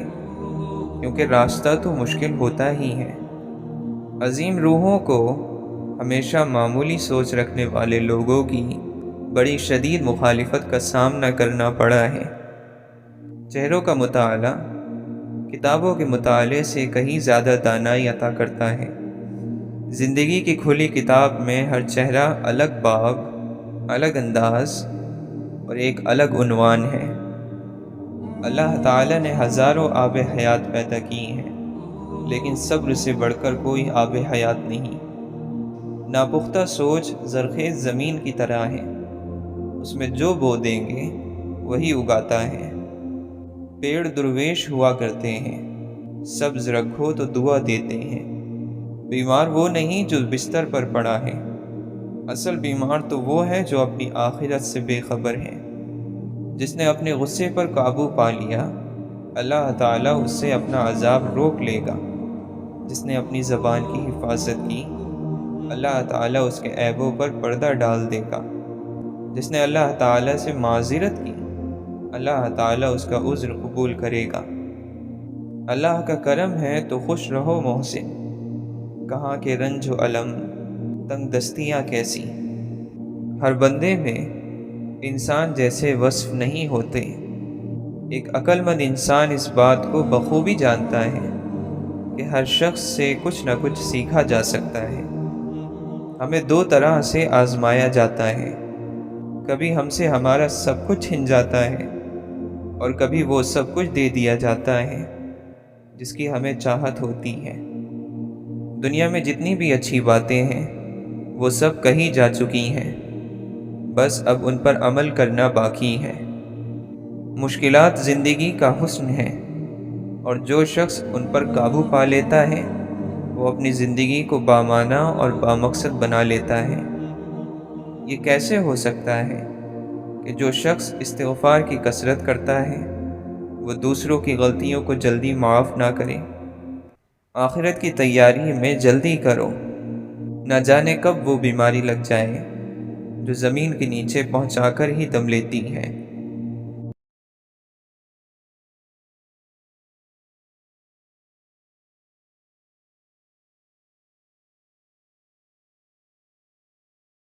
کیونکہ راستہ تو مشکل ہوتا ہی ہے۔ عظیم روحوں کو ہمیشہ معمولی سوچ رکھنے والے لوگوں کی بڑی شدید مخالفت کا سامنا کرنا پڑا ہے۔ چہروں کا مطالعہ کتابوں کے مطالعے سے کہیں زیادہ دانائی عطا کرتا ہے۔ زندگی کی کھلی کتاب میں ہر چہرہ الگ باب، الگ انداز اور ایک الگ عنوان ہے۔ اللہ تعالیٰ نے ہزاروں آب حیات پیدا کی ہیں، لیکن صبر سے بڑھ کر کوئی آب حیات نہیں۔ ناپختہ سوچ زرخیز زمین کی طرح ہے، اس میں جو بو دیں گے وہی اگاتا ہے۔ پیڑ درویش ہوا کرتے ہیں، سبز رکھو تو دعا دیتے ہیں۔ بیمار وہ نہیں جو بستر پر پڑا ہے، اصل بیمار تو وہ ہے جو اپنی آخرت سے بے خبر ہے۔ جس نے اپنے غصے پر قابو پا لیا، اللہ تعالیٰ اس سے اپنا عذاب روک لے گا۔ جس نے اپنی زبان کی حفاظت کی، اللہ تعالیٰ اس کے عیبوں پر پردہ ڈال دے گا۔ جس نے اللہ تعالیٰ سے معذرت کی، اللہ تعالیٰ اس کا عذر قبول کرے گا۔ اللہ کا کرم ہے تو خوش رہو محسن، کہاں کے رنج و علم، تنگ دستیاں کیسی۔ ہر بندے میں انسان جیسے وصف نہیں ہوتے۔ ایک عقل مند انسان اس بات کو بخوبی جانتا ہے کہ ہر شخص سے کچھ نہ کچھ سیکھا جا سکتا ہے۔ ہمیں دو طرح سے آزمایا جاتا ہے، کبھی ہم سے ہمارا سب کچھ چھن جاتا ہے اور کبھی وہ سب کچھ دے دیا جاتا ہے جس کی ہمیں چاہت ہوتی ہے۔ دنیا میں جتنی بھی اچھی باتیں ہیں وہ سب کہی جا چکی ہیں، بس اب ان پر عمل کرنا باقی ہے۔ مشکلات زندگی کا حسن ہے، اور جو شخص ان پر قابو پا لیتا ہے وہ اپنی زندگی کو بامعنی اور بامقصد بنا لیتا ہے۔ یہ کیسے ہو سکتا ہے کہ جو شخص استغفار کی کثرت کرتا ہے وہ دوسروں کی غلطیوں کو جلدی معاف نہ کرے؟ آخرت کی تیاری میں جلدی کرو، نہ جانے کب وہ بیماری لگ جائے جو زمین کے نیچے پہنچا کر ہی دم لیتی ہے۔